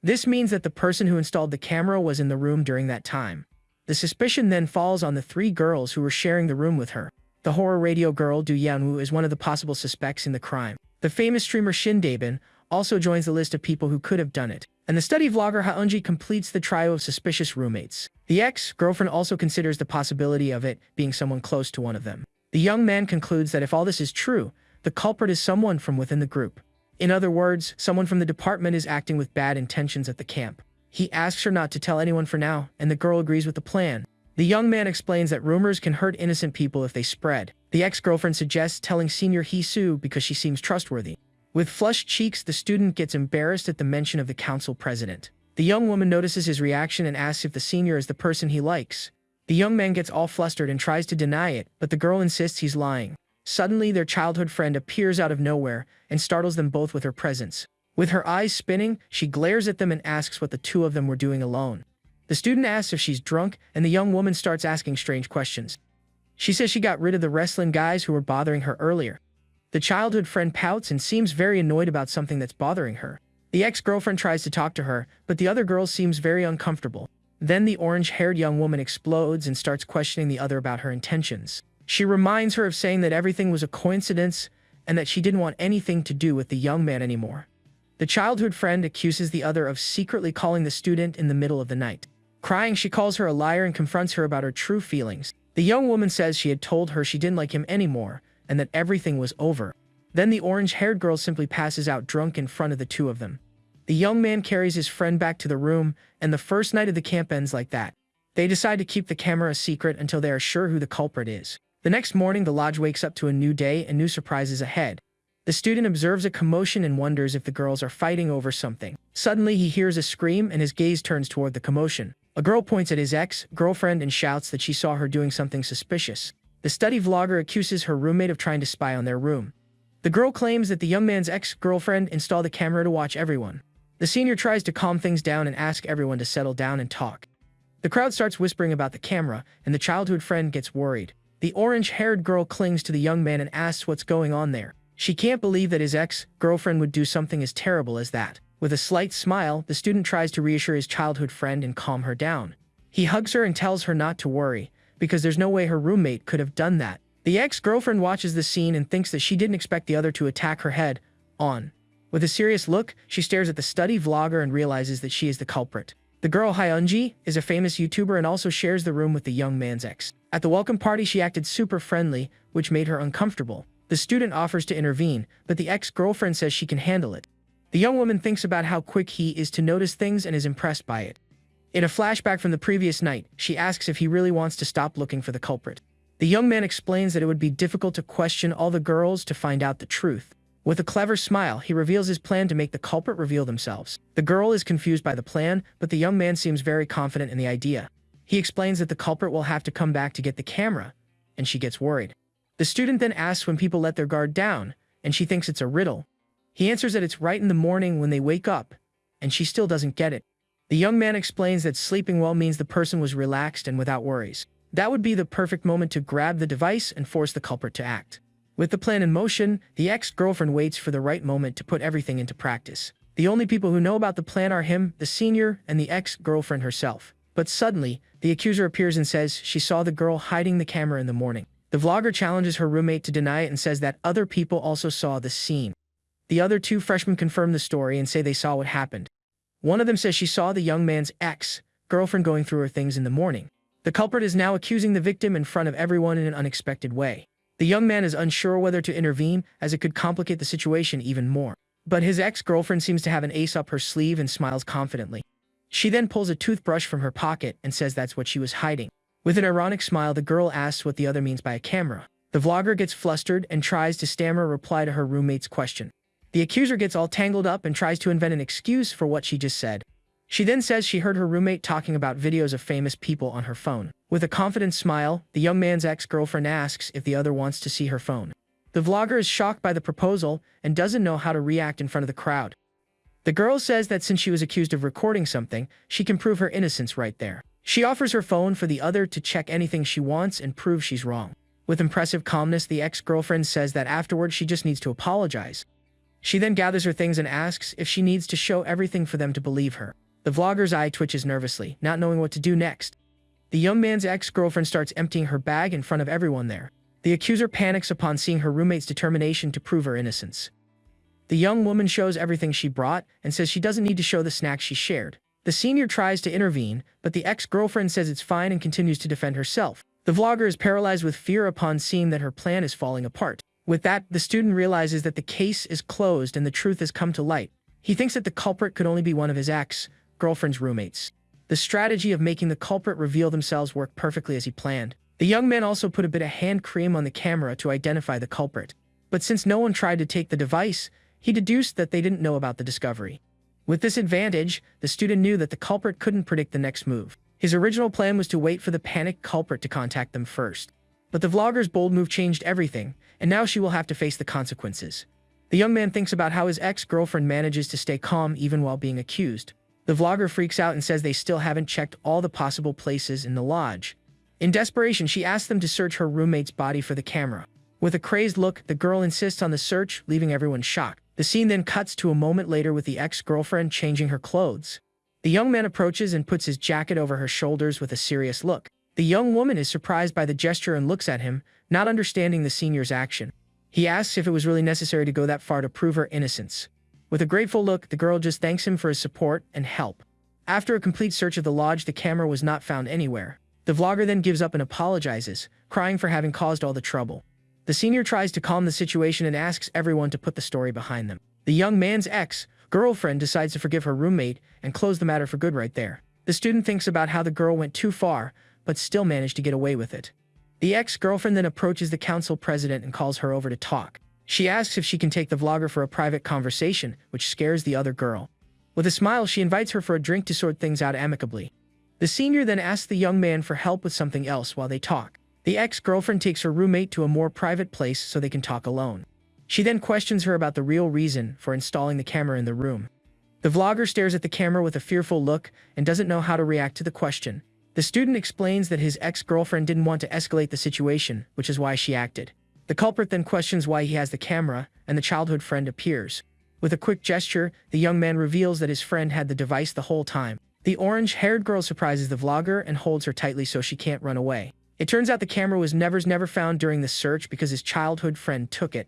A: This means that the person who installed the camera was in the room during that time. The suspicion then falls on the 3 girls who were sharing the room with her. The horror radio girl Du Yanwoo is one of the possible suspects in the crime. The famous streamer Shin Daebin also joins the list of people who could have done it. And the study vlogger Haeunji completes the trio of suspicious roommates. The ex-girlfriend also considers the possibility of it being someone close to one of them. The young man concludes that if all this is true, the culprit is someone from within the group. In other words, someone from the department is acting with bad intentions at the camp. He asks her not to tell anyone for now, and the girl agrees with the plan. The young man explains that rumors can hurt innocent people if they spread. The ex-girlfriend suggests telling senior Hee-soo because she seems trustworthy. With flushed cheeks, the student gets embarrassed at the mention of the council president. The young woman notices his reaction and asks if the senior is the person he likes. The young man gets all flustered and tries to deny it, but the girl insists he's lying. Suddenly, their childhood friend appears out of nowhere and startles them both with her presence. With her eyes spinning, she glares at them and asks what the 2 of them were doing alone. The student asks if she's drunk, and the young woman starts asking strange questions. She says she got rid of the wrestling guys who were bothering her earlier. The childhood friend pouts and seems very annoyed about something that's bothering her. The ex-girlfriend tries to talk to her, but the other girl seems very uncomfortable. Then the orange-haired young woman explodes and starts questioning the other about her intentions. She reminds her of saying that everything was a coincidence and that she didn't want anything to do with the young man anymore. The childhood friend accuses the other of secretly calling the student in the middle of the night. Crying, she calls her a liar and confronts her about her true feelings. The young woman says she had told her she didn't like him anymore and that everything was over. Then the orange-haired girl simply passes out drunk in front of the 2 of them. The young man carries his friend back to the room, and the first night of the camp ends like that. They decide to keep the camera a secret until they are sure who the culprit is. The next morning, the lodge wakes up to a new day and new surprises ahead. The student observes a commotion and wonders if the girls are fighting over something. Suddenly, he hears a scream and his gaze turns toward the commotion. A girl points at his ex-girlfriend and shouts that she saw her doing something suspicious. The study vlogger accuses her roommate of trying to spy on their room. The girl claims that the young man's ex-girlfriend installed a camera to watch everyone. The senior tries to calm things down and ask everyone to settle down and talk. The crowd starts whispering about the camera, and the childhood friend gets worried. The orange-haired girl clings to the young man and asks what's going on there. She can't believe that his ex-girlfriend would do something as terrible as that. With a slight smile, the student tries to reassure his childhood friend and calm her down. He hugs her and tells her not to worry, because there's no way her roommate could have done that. The ex-girlfriend watches the scene and thinks that she didn't expect the other to attack her head on. With a serious look, she stares at the study vlogger and realizes that she is the culprit. The girl Haeunji is a famous YouTuber and also shares the room with the young man's ex. At the welcome party, she acted super friendly, which made her uncomfortable. The student offers to intervene, but the ex-girlfriend says she can handle it. The young woman thinks about how quick he is to notice things and is impressed by it. In a flashback from the previous night, she asks if he really wants to stop looking for the culprit. The young man explains that it would be difficult to question all the girls to find out the truth. With a clever smile, he reveals his plan to make the culprit reveal themselves. The girl is confused by the plan, but the young man seems very confident in the idea. He explains that the culprit will have to come back to get the camera, and she gets worried. The student then asks when people let their guard down, and she thinks it's a riddle. He answers that it's right in the morning when they wake up, and she still doesn't get it. The young man explains that sleeping well means the person was relaxed and without worries. That would be the perfect moment to grab the device and force the culprit to act. With the plan in motion, the ex-girlfriend waits for the right moment to put everything into practice. The only people who know about the plan are him, the senior, and the ex-girlfriend herself. But suddenly, the accuser appears and says she saw the girl hiding the camera in the morning. The vlogger challenges her roommate to deny it and says that other people also saw the scene. The other two freshmen confirm the story and say they saw what happened. One of them says she saw the young man's ex-girlfriend going through her things in the morning. The culprit is now accusing the victim in front of everyone in an unexpected way. The young man is unsure whether to intervene, as it could complicate the situation even more. But his ex-girlfriend seems to have an ace up her sleeve and smiles confidently. She then pulls a toothbrush from her pocket and says that's what she was hiding. With an ironic smile, the girl asks what the other means by a camera. The vlogger gets flustered and tries to stammer a reply to her roommate's question. The accuser gets all tangled up and tries to invent an excuse for what she just said. She then says she heard her roommate talking about videos of famous people on her phone. With a confident smile, the young man's ex-girlfriend asks if the other wants to see her phone. The vlogger is shocked by the proposal and doesn't know how to react in front of the crowd. The girl says that since she was accused of recording something, she can prove her innocence right there. She offers her phone for the other to check anything she wants and prove she's wrong. With impressive calmness, the ex-girlfriend says that afterwards she just needs to apologize. She then gathers her things and asks if she needs to show everything for them to believe her. The vlogger's eye twitches nervously, not knowing what to do next. The young man's ex-girlfriend starts emptying her bag in front of everyone there. The accuser panics upon seeing her roommate's determination to prove her innocence. The young woman shows everything she brought and says she doesn't need to show the snacks she shared. The senior tries to intervene, but the ex-girlfriend says it's fine and continues to defend herself. The vlogger is paralyzed with fear upon seeing that her plan is falling apart. With that, the student realizes that the case is closed and the truth has come to light. He thinks that the culprit could only be one of his ex-girlfriend's roommates. The strategy of making the culprit reveal themselves worked perfectly as he planned. The young man also put a bit of hand cream on the camera to identify the culprit. But since no one tried to take the device, he deduced that they didn't know about the discovery. With this advantage, the student knew that the culprit couldn't predict the next move. His original plan was to wait for the panicked culprit to contact them first. But the vlogger's bold move changed everything, and now she will have to face the consequences. The young man thinks about how his ex-girlfriend manages to stay calm even while being accused. The vlogger freaks out and says they still haven't checked all the possible places in the lodge. In desperation, she asks them to search her roommate's body for the camera. With a crazed look, the girl insists on the search, leaving everyone shocked. The scene then cuts to a moment later with the ex-girlfriend changing her clothes. The young man approaches and puts his jacket over her shoulders with a serious look. The young woman is surprised by the gesture and looks at him, not understanding the senior's action. He asks if it was really necessary to go that far to prove her innocence. With a grateful look, the girl just thanks him for his support and help. After a complete search of the lodge, the camera was not found anywhere. The vlogger then gives up and apologizes, crying for having caused all the trouble. The senior tries to calm the situation and asks everyone to put the story behind them. The young man's ex-girlfriend decides to forgive her roommate and close the matter for good right there. The student thinks about how the girl went too far, but still managed to get away with it. The ex-girlfriend then approaches the council president and calls her over to talk. She asks if she can take the vlogger for a private conversation, which scares the other girl. With a smile, she invites her for a drink to sort things out amicably. The senior then asks the young man for help with something else while they talk. The ex-girlfriend takes her roommate to a more private place so they can talk alone. She then questions her about the real reason for installing the camera in the room. The vlogger stares at the camera with a fearful look and doesn't know how to react to the question. The student explains that his ex-girlfriend didn't want to escalate the situation, which is why she acted. The culprit then questions why he has the camera, and the childhood friend appears. With a quick gesture, the young man reveals that his friend had the device the whole time. The orange-haired girl surprises the vlogger and holds her tightly so she can't run away. It turns out the camera was never found during the search because his childhood friend took it.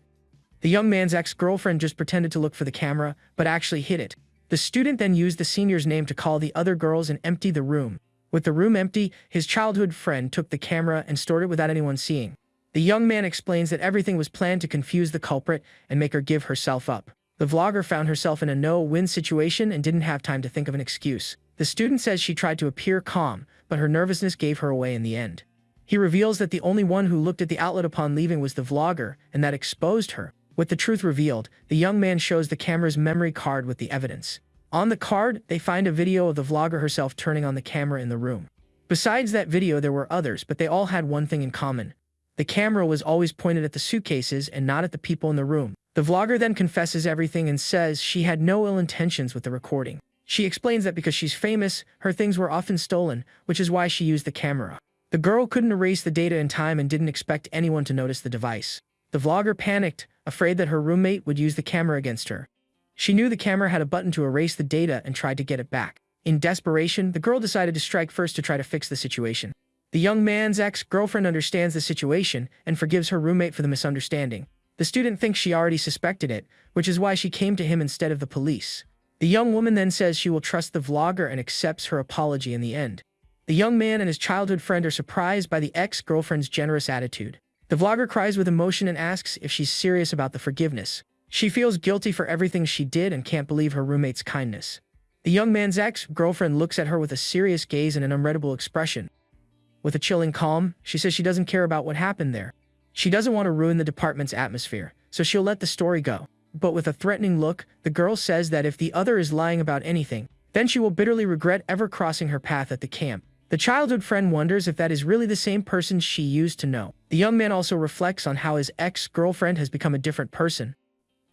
A: The young man's ex-girlfriend just pretended to look for the camera, but actually hid it. The student then used the senior's name to call the other girls and empty the room. With the room empty, his childhood friend took the camera and stored it without anyone seeing. The young man explains that everything was planned to confuse the culprit and make her give herself up. The vlogger found herself in a no-win situation and didn't have time to think of an excuse. The student says she tried to appear calm, but her nervousness gave her away in the end. He reveals that the only one who looked at the outlet upon leaving was the vlogger, and that exposed her. With the truth revealed, the young man shows the camera's memory card with the evidence. On the card, they find a video of the vlogger herself turning on the camera in the room. Besides that video, there were others, but they all had one thing in common. The camera was always pointed at the suitcases and not at the people in the room. The vlogger then confesses everything and says she had no ill intentions with the recording. She explains that because she's famous, her things were often stolen, which is why she used the camera. The girl couldn't erase the data in time and didn't expect anyone to notice the device. The vlogger panicked, afraid that her roommate would use the camera against her. She knew the camera had a button to erase the data and tried to get it back. In desperation, the girl decided to strike first to try to fix the situation. The young man's ex-girlfriend understands the situation and forgives her roommate for the misunderstanding. The student thinks she already suspected it, which is why she came to him instead of the police. The young woman then says she will trust the vlogger and accepts her apology in the end. The young man and his childhood friend are surprised by the ex-girlfriend's generous attitude. The vlogger cries with emotion and asks if she's serious about the forgiveness. She feels guilty for everything she did and can't believe her roommate's kindness. The young man's ex-girlfriend looks at her with a serious gaze and an unreadable expression. With a chilling calm, she says she doesn't care about what happened there. She doesn't want to ruin the department's atmosphere, so she'll let the story go. But with a threatening look, the girl says that if the other is lying about anything, then she will bitterly regret ever crossing her path at the camp. The childhood friend wonders if that is really the same person she used to know. The young man also reflects on how his ex-girlfriend has become a different person.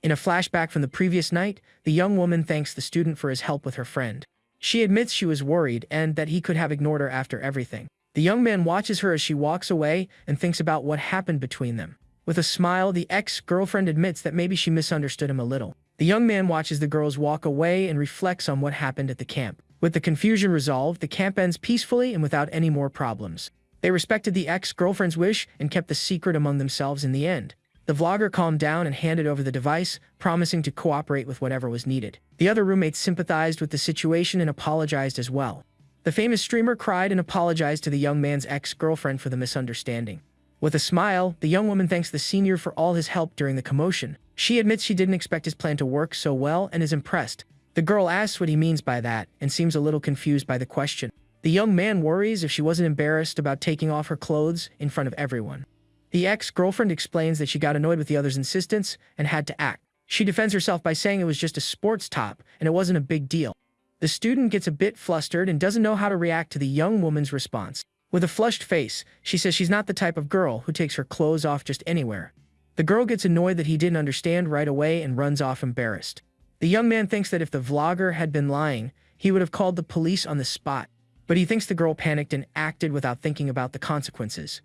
A: In a flashback from the previous night, the young woman thanks the student for his help with her friend. She admits she was worried and that he could have ignored her after everything. The young man watches her as she walks away and thinks about what happened between them. With a smile, the ex-girlfriend admits that maybe she misunderstood him a little. The young man watches the girls walk away and reflects on what happened at the camp. With the confusion resolved, the camp ends peacefully and without any more problems. They respected the ex-girlfriend's wish and kept the secret among themselves in the end. The vlogger calmed down and handed over the device, promising to cooperate with whatever was needed. The other roommates sympathized with the situation and apologized as well. The famous streamer cried and apologized to the young man's ex-girlfriend for the misunderstanding. With a smile, the young woman thanks the senior for all his help during the commotion. She admits she didn't expect his plan to work so well and is impressed. The girl asks what he means by that and seems a little confused by the question. The young man worries if she wasn't embarrassed about taking off her clothes in front of everyone. The ex-girlfriend explains that she got annoyed with the other's insistence and had to act. She defends herself by saying it was just a sports top and it wasn't a big deal. The student gets a bit flustered and doesn't know how to react to the young woman's response. With a flushed face, she says she's not the type of girl who takes her clothes off just anywhere. The girl gets annoyed that he didn't understand right away and runs off embarrassed. The young man thinks that if the vlogger had been lying, he would have called the police on the spot. But he thinks the girl panicked and acted without thinking about the consequences.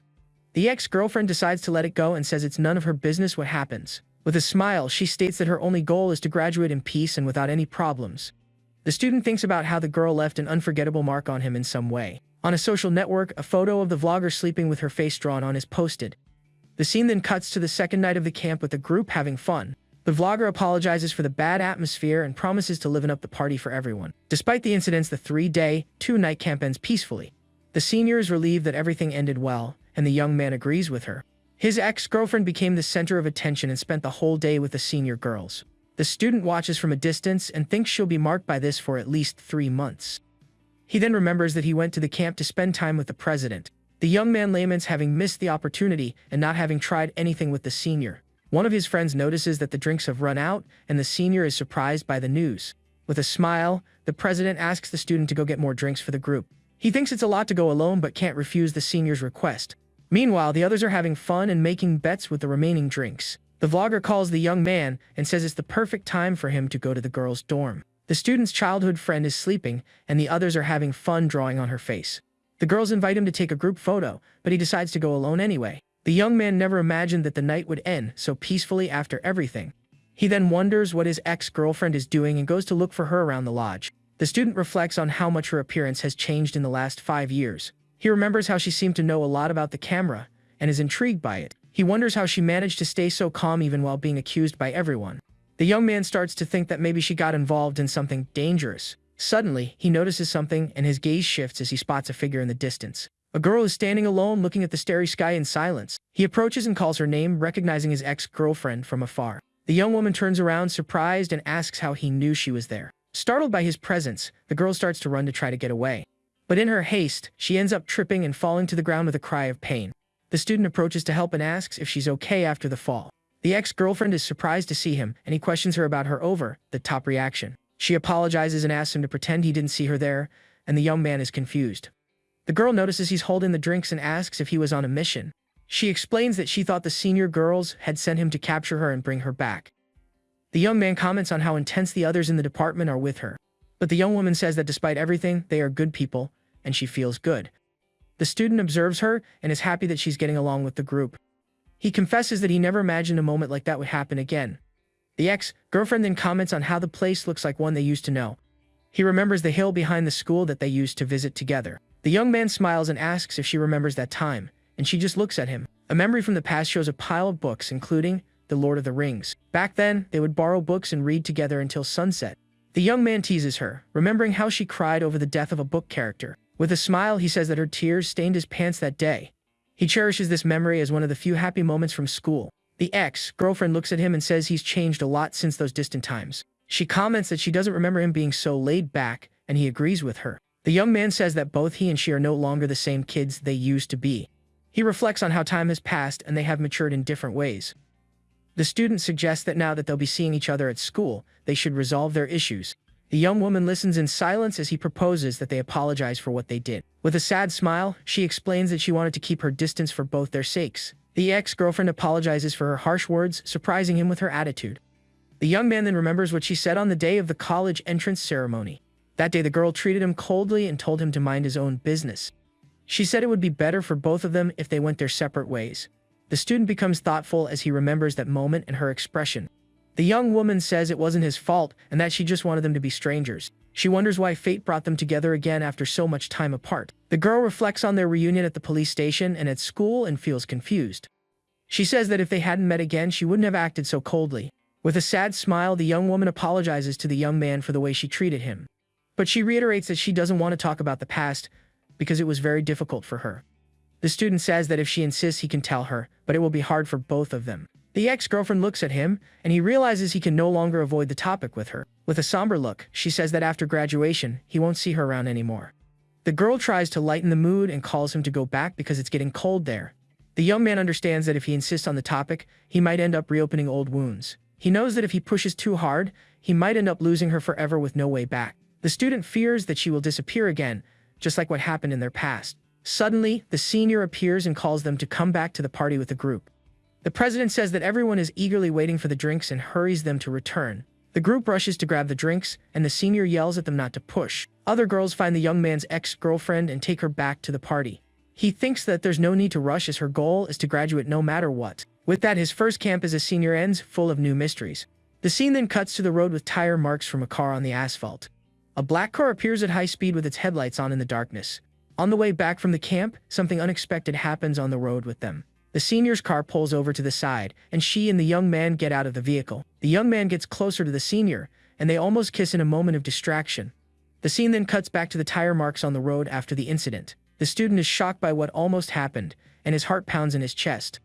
A: The ex-girlfriend decides to let it go and says it's none of her business what happens. With a smile, she states that her only goal is to graduate in peace and without any problems. The student thinks about how the girl left an unforgettable mark on him in some way. On a social network, a photo of the vlogger sleeping with her face drawn on is posted. The scene then cuts to the second night of the camp with the group having fun. The vlogger apologizes for the bad atmosphere and promises to liven up the party for everyone. Despite the incidents, the 3-day, 2-night camp ends peacefully. The senior is relieved that everything ended well, and the young man agrees with her. His ex-girlfriend became the center of attention and spent the whole day with the senior girls. The student watches from a distance and thinks she'll be marked by this for at least 3 months. He then remembers that he went to the camp to spend time with the president. The young man laments having missed the opportunity and not having tried anything with the senior. One of his friends notices that the drinks have run out, and the senior is surprised by the news. With a smile, the president asks the student to go get more drinks for the group. He thinks it's a lot to go alone but can't refuse the senior's request. Meanwhile, the others are having fun and making bets with the remaining drinks. The vlogger calls the young man and says it's the perfect time for him to go to the girls' dorm. The student's childhood friend is sleeping, and the others are having fun drawing on her face. The girls invite him to take a group photo, but he decides to go alone anyway. The young man never imagined that the night would end so peacefully after everything. He then wonders what his ex-girlfriend is doing and goes to look for her around the lodge. The student reflects on how much her appearance has changed in the last 5 years. He remembers how she seemed to know a lot about the camera, and is intrigued by it. He wonders how she managed to stay so calm even while being accused by everyone. The young man starts to think that maybe she got involved in something dangerous. Suddenly, he notices something and his gaze shifts as he spots a figure in the distance. A girl is standing alone looking at the starry sky in silence. He approaches and calls her name, recognizing his ex-girlfriend from afar. The young woman turns around surprised and asks how he knew she was there. Startled by his presence, the girl starts to run to try to get away. But in her haste, she ends up tripping and falling to the ground with a cry of pain. The student approaches to help and asks if she's okay after the fall. The ex-girlfriend is surprised to see him, and he questions her about her over-the-top reaction. She apologizes and asks him to pretend he didn't see her there, and the young man is confused. The girl notices he's holding the drinks and asks if he was on a mission. She explains that she thought the senior girls had sent him to capture her and bring her back. The young man comments on how intense the others in the department are with her. But the young woman says that despite everything, they are good people, and she feels good. The student observes her and is happy that she's getting along with the group. He confesses that he never imagined a moment like that would happen again. The ex-girlfriend then comments on how the place looks like one they used to know. He remembers the hill behind the school that they used to visit together. The young man smiles and asks if she remembers that time, and she just looks at him. A memory from the past shows a pile of books, including The Lord of the Rings. Back then, they would borrow books and read together until sunset. The young man teases her, remembering how she cried over the death of a book character. With a smile, he says that her tears stained his pants that day. He cherishes this memory as one of the few happy moments from school. The ex-girlfriend looks at him and says he's changed a lot since those distant times. She comments that she doesn't remember him being so laid back, and he agrees with her. The young man says that both he and she are no longer the same kids they used to be. He reflects on how time has passed and they have matured in different ways. The student suggests that now that they'll be seeing each other at school, they should resolve their issues. The young woman listens in silence as he proposes that they apologize for what they did. With a sad smile, she explains that she wanted to keep her distance for both their sakes. The ex-girlfriend apologizes for her harsh words, surprising him with her attitude. The young man then remembers what she said on the day of the college entrance ceremony. That day the girl treated him coldly and told him to mind his own business. She said it would be better for both of them if they went their separate ways. The student becomes thoughtful as he remembers that moment and her expression. The young woman says it wasn't his fault and that she just wanted them to be strangers. She wonders why fate brought them together again after so much time apart. The girl reflects on their reunion at the police station and at school and feels confused. She says that if they hadn't met again, she wouldn't have acted so coldly. With a sad smile, the young woman apologizes to the young man for the way she treated him. But she reiterates that she doesn't want to talk about the past because it was very difficult for her. The student says that if she insists, he can tell her, but it will be hard for both of them. The ex-girlfriend looks at him, and he realizes he can no longer avoid the topic with her. With a somber look, she says that after graduation, he won't see her around anymore. The girl tries to lighten the mood and calls him to go back because it's getting cold there. The young man understands that if he insists on the topic, he might end up reopening old wounds. He knows that if he pushes too hard, he might end up losing her forever with no way back. The student fears that she will disappear again, just like what happened in their past. Suddenly, the senior appears and calls them to come back to the party with the group. The president says that everyone is eagerly waiting for the drinks and hurries them to return. The group rushes to grab the drinks, and the senior yells at them not to push. Other girls find the young man's ex-girlfriend and take her back to the party. He thinks that there's no need to rush as her goal is to graduate no matter what. With that, his first camp as a senior ends, full of new mysteries. The scene then cuts to the road with tire marks from a car on the asphalt. A black car appears at high speed with its headlights on in the darkness. On the way back from the camp, something unexpected happens on the road with them. The senior's car pulls over to the side, and she and the young man get out of the vehicle. The young man gets closer to the senior, and they almost kiss in a moment of distraction. The scene then cuts back to the tire marks on the road after the incident. The student is shocked by what almost happened, and his heart pounds in his chest.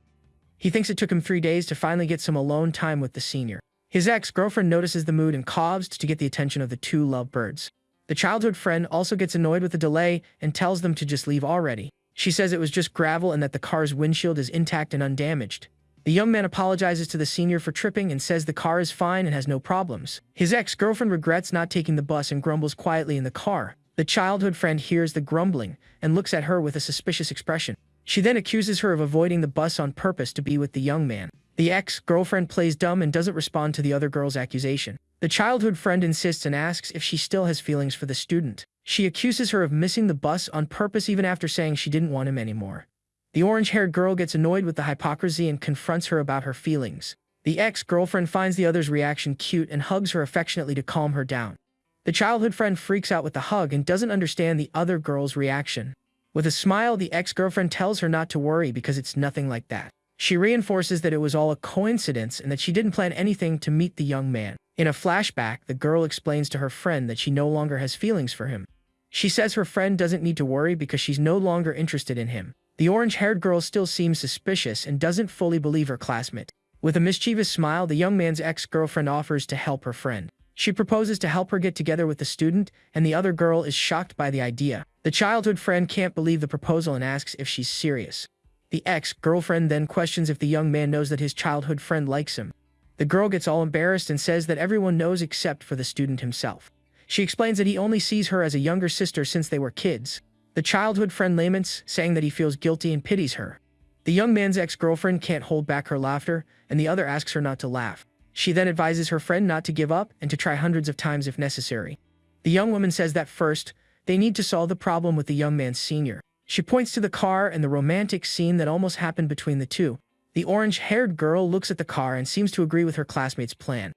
A: He thinks it took him 3 days to finally get some alone time with the senior. His ex-girlfriend notices the mood and calls to get the attention of the two lovebirds. The childhood friend also gets annoyed with the delay and tells them to just leave already. She says it was just gravel and that the car's windshield is intact and undamaged. The young man apologizes to the senior for tripping and says the car is fine and has no problems. His ex-girlfriend regrets not taking the bus and grumbles quietly in the car. The childhood friend hears the grumbling and looks at her with a suspicious expression. She then accuses her of avoiding the bus on purpose to be with the young man. The ex-girlfriend plays dumb and doesn't respond to the other girl's accusation. The childhood friend insists and asks if she still has feelings for the student. She accuses her of missing the bus on purpose even after saying she didn't want him anymore. The orange-haired girl gets annoyed with the hypocrisy and confronts her about her feelings. The ex-girlfriend finds the other's reaction cute and hugs her affectionately to calm her down. The childhood friend freaks out with the hug and doesn't understand the other girl's reaction. With a smile, the ex-girlfriend tells her not to worry because it's nothing like that. She reinforces that it was all a coincidence and that she didn't plan anything to meet the young man. In a flashback, the girl explains to her friend that she no longer has feelings for him. She says her friend doesn't need to worry because she's no longer interested in him. The orange-haired girl still seems suspicious and doesn't fully believe her classmate. With a mischievous smile, the young man's ex-girlfriend offers to help her friend. She proposes to help her get together with the student, and the other girl is shocked by the idea. The childhood friend can't believe the proposal and asks if she's serious. The ex-girlfriend then questions if the young man knows that his childhood friend likes him. The girl gets all embarrassed and says that everyone knows except for the student himself. She explains that he only sees her as a younger sister since they were kids. The childhood friend laments, saying that he feels guilty and pities her. The young man's ex-girlfriend can't hold back her laughter, and the other asks her not to laugh. She then advises her friend not to give up and to try hundreds of times if necessary. The young woman says that first, they need to solve the problem with the young man's senior. She points to the car and the romantic scene that almost happened between the two. The orange-haired girl looks at the car and seems to agree with her classmate's plan.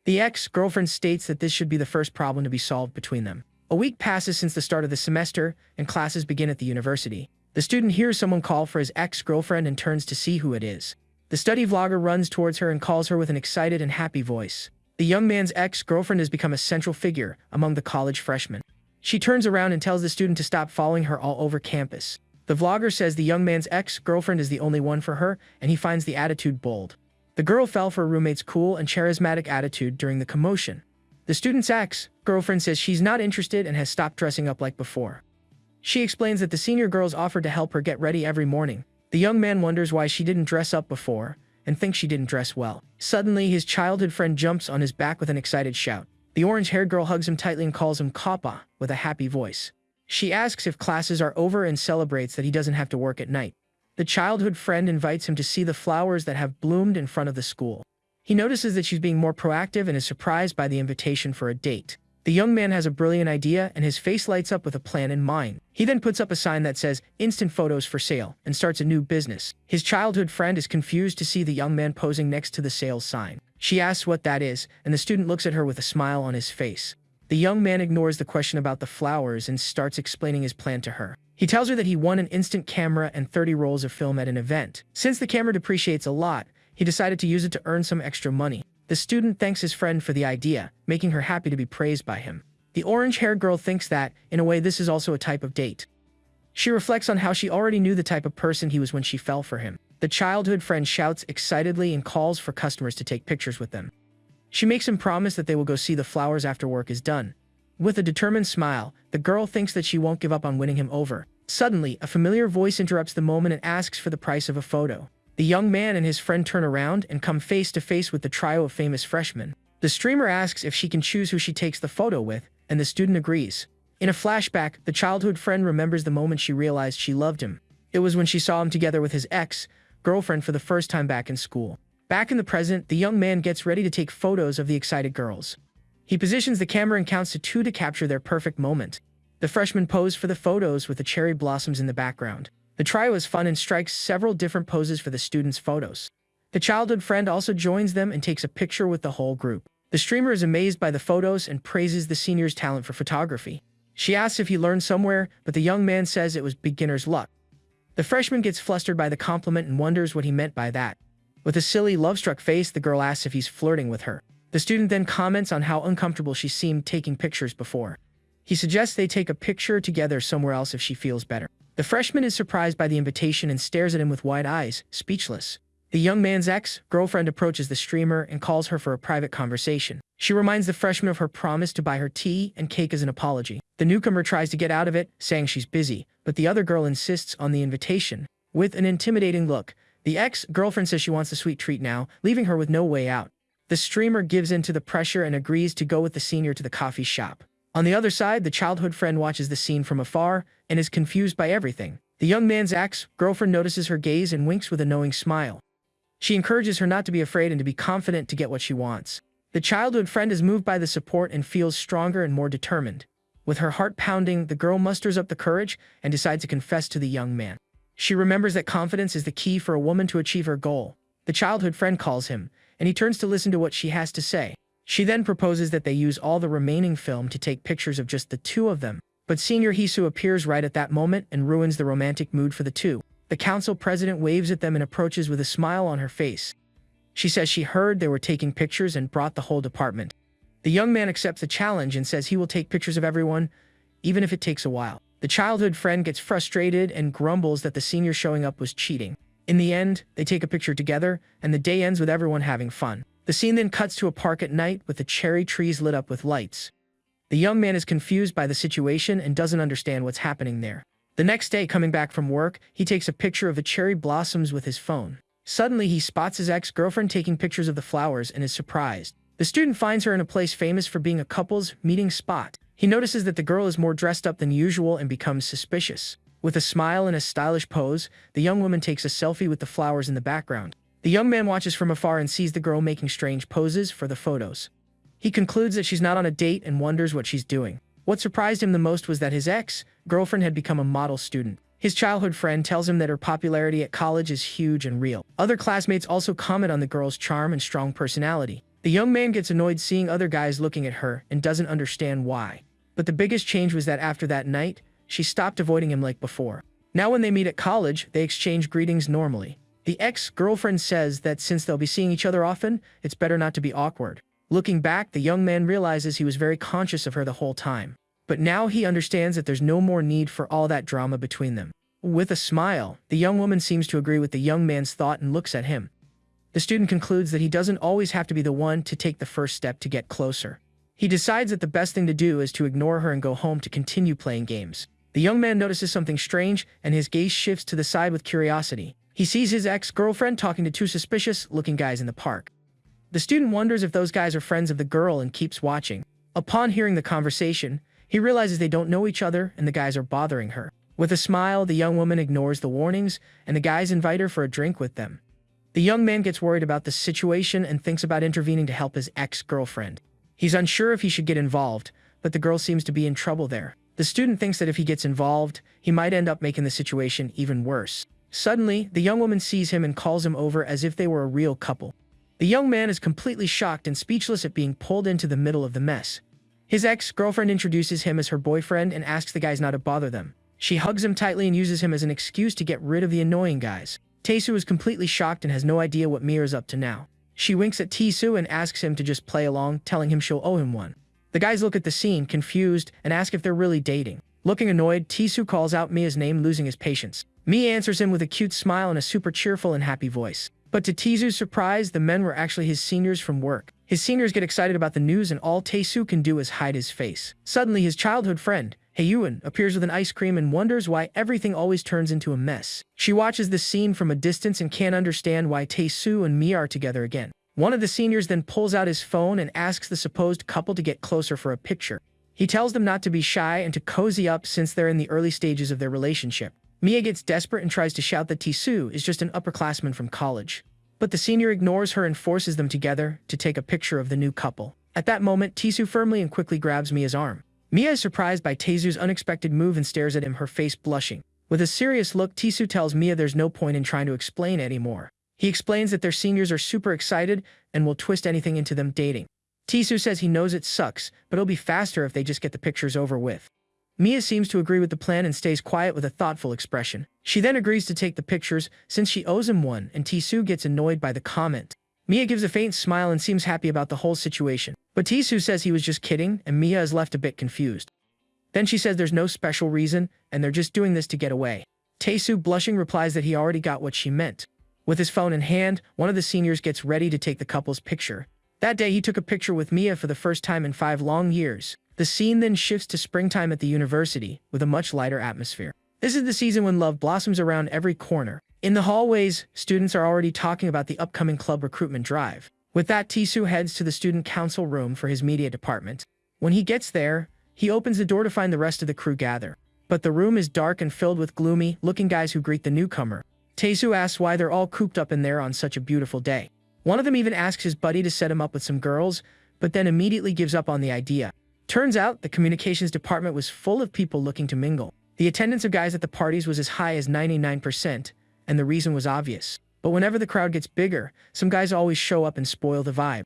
A: The ex-girlfriend states that this should be the first problem to be solved between them. A week passes since the start of the semester, and classes begin at the university. The student hears someone call for his ex-girlfriend and turns to see who it is. The study vlogger runs towards her and calls her with an excited and happy voice. The young man's ex-girlfriend has become a central figure among the college freshmen. She turns around and tells the student to stop following her all over campus. The vlogger says the young man's ex-girlfriend is the only one for her, and he finds the attitude bold. The girl fell for her roommate's cool and charismatic attitude during the commotion. The student's ex-girlfriend says she's not interested and has stopped dressing up like before. She explains that the senior girls offered to help her get ready every morning. The young man wonders why she didn't dress up before, and thinks she didn't dress well. Suddenly, his childhood friend jumps on his back with an excited shout. The orange-haired girl hugs him tightly and calls him Kappa with a happy voice. She asks if classes are over and celebrates that he doesn't have to work at night. The childhood friend invites him to see the flowers that have bloomed in front of the school. He notices that she's being more proactive and is surprised by the invitation for a date. The young man has a brilliant idea and his face lights up with a plan in mind. He then puts up a sign that says, "Instant photos for sale," and starts a new business. His childhood friend is confused to see the young man posing next to the sales sign. She asks what that is, and the student looks at her with a smile on his face. The young man ignores the question about the flowers and starts explaining his plan to her. He tells her that he won an instant camera and 30 rolls of film at an event. Since the camera depreciates a lot, he decided to use it to earn some extra money. The student thanks his friend for the idea, making her happy to be praised by him. The orange-haired girl thinks that, in a way, this is also a type of date. She reflects on how she already knew the type of person he was when she fell for him. The childhood friend shouts excitedly and calls for customers to take pictures with them. She makes him promise that they will go see the flowers after work is done. With a determined smile, the girl thinks that she won't give up on winning him over. Suddenly, a familiar voice interrupts the moment and asks for the price of a photo. The young man and his friend turn around and come face to face with the trio of famous freshmen. The streamer asks if she can choose who she takes the photo with, and the student agrees. In a flashback, the childhood friend remembers the moment she realized she loved him. It was when she saw him together with his ex-girlfriend for the first time back in school. Back in the present, the young man gets ready to take photos of the excited girls. He positions the camera and counts to 2 to capture their perfect moment. The freshmen pose for the photos with the cherry blossoms in the background. The trio is fun and strikes several different poses for the students' photos. The childhood friend also joins them and takes a picture with the whole group. The streamer is amazed by the photos and praises the senior's talent for photography. She asks if he learned somewhere, but the young man says it was beginner's luck. The freshman gets flustered by the compliment and wonders what he meant by that. With a silly, love-struck face, the girl asks if he's flirting with her. The student then comments on how uncomfortable she seemed taking pictures before. He suggests they take a picture together somewhere else if she feels better. The freshman is surprised by the invitation and stares at him with wide eyes, speechless. The young man's ex-girlfriend approaches the streamer and calls her for a private conversation. She reminds the freshman of her promise to buy her tea and cake as an apology. The newcomer tries to get out of it, saying she's busy, but the other girl insists on the invitation. With an intimidating look, the ex-girlfriend says she wants a sweet treat now, leaving her with no way out. The streamer gives in to the pressure and agrees to go with the senior to the coffee shop. On the other side, the childhood friend watches the scene from afar and is confused by everything. The young man's ex-girlfriend notices her gaze and winks with a knowing smile. She encourages her not to be afraid and to be confident to get what she wants. The childhood friend is moved by the support and feels stronger and more determined. With her heart pounding, the girl musters up the courage and decides to confess to the young man. She remembers that confidence is the key for a woman to achieve her goal. The childhood friend calls him, and he turns to listen to what she has to say. She then proposes that they use all the remaining film to take pictures of just the two of them. But Senior Hisu appears right at that moment and ruins the romantic mood for the two. The council president waves at them and approaches with a smile on her face. She says she heard they were taking pictures and brought the whole department. The young man accepts the challenge and says he will take pictures of everyone, even if it takes a while. The childhood friend gets frustrated and grumbles that the senior showing up was cheating. In the end, they take a picture together, and the day ends with everyone having fun. The scene then cuts to a park at night with the cherry trees lit up with lights. The young man is confused by the situation and doesn't understand what's happening there. The next day, coming back from work, he takes a picture of the cherry blossoms with his phone. Suddenly, he spots his ex-girlfriend taking pictures of the flowers and is surprised. The student finds her in a place famous for being a couple's meeting spot. He notices that the girl is more dressed up than usual and becomes suspicious. With a smile and a stylish pose, the young woman takes a selfie with the flowers in the background. The young man watches from afar and sees the girl making strange poses for the photos. He concludes that she's not on a date and wonders what she's doing. What surprised him the most was that his ex-girlfriend had become a model student. His childhood friend tells him that her popularity at college is huge and real. Other classmates also comment on the girl's charm and strong personality. The young man gets annoyed seeing other guys looking at her and doesn't understand why. But the biggest change was that after that night, she stopped avoiding him like before. Now when they meet at college, they exchange greetings normally. The ex-girlfriend says that since they'll be seeing each other often, it's better not to be awkward. Looking back, the young man realizes he was very conscious of her the whole time. But now he understands that there's no more need for all that drama between them. With a smile, the young woman seems to agree with the young man's thought and looks at him. The student concludes that he doesn't always have to be the one to take the first step to get closer. He decides that the best thing to do is to ignore her and go home to continue playing games. The young man notices something strange, and his gaze shifts to the side with curiosity. He sees his ex-girlfriend talking to two suspicious-looking guys in the park. The student wonders if those guys are friends of the girl and keeps watching. Upon hearing the conversation, he realizes they don't know each other and the guys are bothering her. With a smile, the young woman ignores the warnings, and the guys invite her for a drink with them. The young man gets worried about the situation and thinks about intervening to help his ex-girlfriend. He's unsure if he should get involved, but the girl seems to be in trouble there. The student thinks that if he gets involved, he might end up making the situation even worse. Suddenly, the young woman sees him and calls him over as if they were a real couple. The young man is completely shocked and speechless at being pulled into the middle of the mess. His ex-girlfriend introduces him as her boyfriend and asks the guys not to bother them. She hugs him tightly and uses him as an excuse to get rid of the annoying guys. Tae-soo is completely shocked and has no idea what Mia is up to now. She winks at Tae-soo and asks him to just play along, telling him she'll owe him one. The guys look at the scene, confused, and ask if they're really dating. Looking annoyed, Tae-soo calls out Mia's name, losing his patience. Mia answers him with a cute smile and a super cheerful and happy voice. But to Tae-soo's surprise, the men were actually his seniors from work. His seniors get excited about the news and all Tae-soo can do is hide his face. Suddenly, his childhood friend, Hae-yoon, appears with an ice cream and wonders why everything always turns into a mess. She watches the scene from a distance and can't understand why Tae-soo and Mia are together again. One of the seniors then pulls out his phone and asks the supposed couple to get closer for a picture. He tells them not to be shy and to cozy up since they're in the early stages of their relationship. Mia gets desperate and tries to shout that Tae-soo is just an upperclassman from college. But the senior ignores her and forces them together to take a picture of the new couple. At that moment, Tae-soo firmly and quickly grabs Mia's arm. Mia is surprised by Tae-soo's unexpected move and stares at him, her face blushing. With a serious look, Tae-soo tells Mia there's no point in trying to explain anymore. He explains that their seniors are super excited and will twist anything into them dating. Tae-soo says he knows it sucks, but it'll be faster if they just get the pictures over with. Mia seems to agree with the plan and stays quiet with a thoughtful expression. She then agrees to take the pictures since she owes him one, and Tae-soo gets annoyed by the comment. Mia gives a faint smile and seems happy about the whole situation. But Tae-soo says he was just kidding, and Mia is left a bit confused. Then she says there's no special reason, and they're just doing this to get away. Tae-soo, blushing, replies that he already got what she meant. With his phone in hand, one of the seniors gets ready to take the couple's picture. That day, he took a picture with Mia for the first time in 5 long years. The scene then shifts to springtime at the university, with a much lighter atmosphere. This is the season when love blossoms around every corner. In the hallways, students are already talking about the upcoming club recruitment drive. With that, Tae-soo heads to the student council room for his media department. When he gets there, he opens the door to find the rest of the crew gather. But the room is dark and filled with gloomy-looking guys who greet the newcomer. Tae-soo asks why they're all cooped up in there on such a beautiful day. One of them even asks his buddy to set him up with some girls, but then immediately gives up on the idea. Turns out, the communications department was full of people looking to mingle. The attendance of guys at the parties was as high as 99%, and the reason was obvious. But whenever the crowd gets bigger, some guys always show up and spoil the vibe.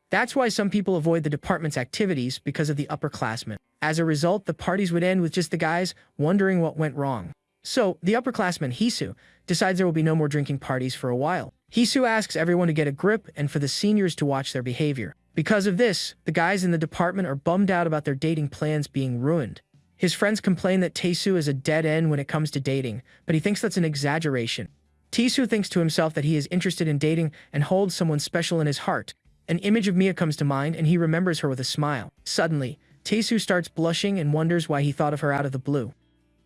A: That's why some people avoid the department's activities because of the upperclassmen. As a result, the parties would end with just the guys wondering what went wrong. So, the upperclassman, Hee-soo, decides there will be no more drinking parties for a while. Hee-soo asks everyone to get a grip and for the seniors to watch their behavior. Because of this, the guys in the department are bummed out about their dating plans being ruined. His friends complain that Tae-soo is a dead end when it comes to dating, but he thinks that's an exaggeration. Tae-soo thinks to himself that he is interested in dating and holds someone special in his heart. An image of Mia comes to mind and he remembers her with a smile. Suddenly, Tae-soo starts blushing and wonders why he thought of her out of the blue.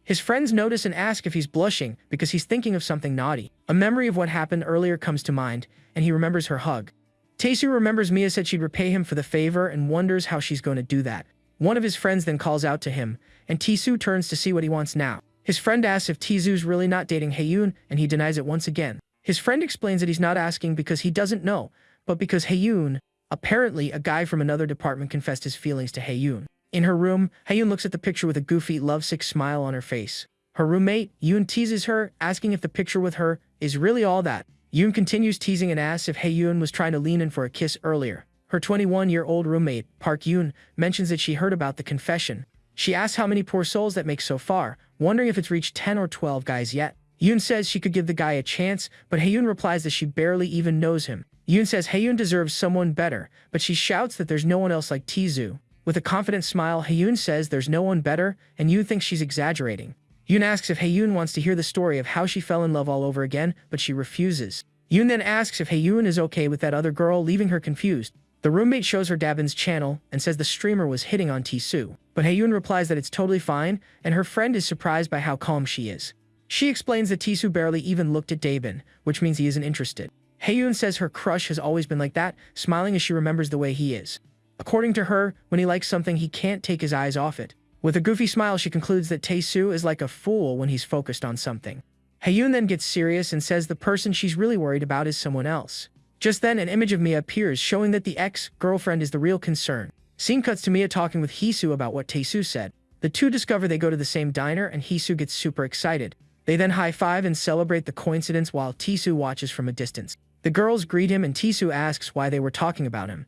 A: His friends notice and ask if he's blushing because he's thinking of something naughty. A memory of what happened earlier comes to mind, and he remembers her hug. Tae-soo remembers Mia said she'd repay him for the favor and wonders how she's going to do that. One of his friends then calls out to him, and Tae-soo turns to see what he wants now. His friend asks if Tizu's really not dating Haeyoon, and he denies it once again. His friend explains that he's not asking because he doesn't know, but because Haeyoon, apparently a guy from another department, confessed his feelings to Haeyoon. In her room, Haeyoon looks at the picture with a goofy, lovesick smile on her face. Her roommate, Yoon, teases her, asking if the picture with her is really all that. Yoon continues teasing and asks if Haeyoon was trying to lean in for a kiss earlier. Her 21-year-old roommate, Park Yoon, mentions that she heard about the confession. She asks how many poor souls that makes so far, wondering if it's reached 10 or 12 guys yet. Yoon says she could give the guy a chance, but Haeyoon replies that she barely even knows him. Yoon says Haeyoon deserves someone better, but she shouts that there's no one else like Tizu. With a confident smile, Haeyoon says there's no one better, and Yoon thinks she's exaggerating. Yoon asks if Haeyoon wants to hear the story of how she fell in love all over again, but she refuses. Yoon then asks if Haeyoon is okay with that other girl, leaving her confused. The roommate shows her Dabin's channel and says the streamer was hitting on Tisu, but Haeyoon replies that it's totally fine, and her friend is surprised by how calm she is. She explains that Tisu barely even looked at Dabin, which means he isn't interested. Haeyoon says her crush has always been like that, smiling as she remembers the way he is. According to her, when he likes something, he can't take his eyes off it. With a goofy smile, she concludes that Tae-soo is like a fool when he's focused on something. Haeyoon then gets serious and says the person she's really worried about is someone else. Just then, an image of Mia appears, showing that the ex-girlfriend is the real concern. Scene cuts to Mia talking with Hisu about what Tae-soo said. The two discover they go to the same diner, and Hisu gets super excited. They then high-five and celebrate the coincidence while Tae-soo watches from a distance. The girls greet him, and Tae-soo asks why they were talking about him.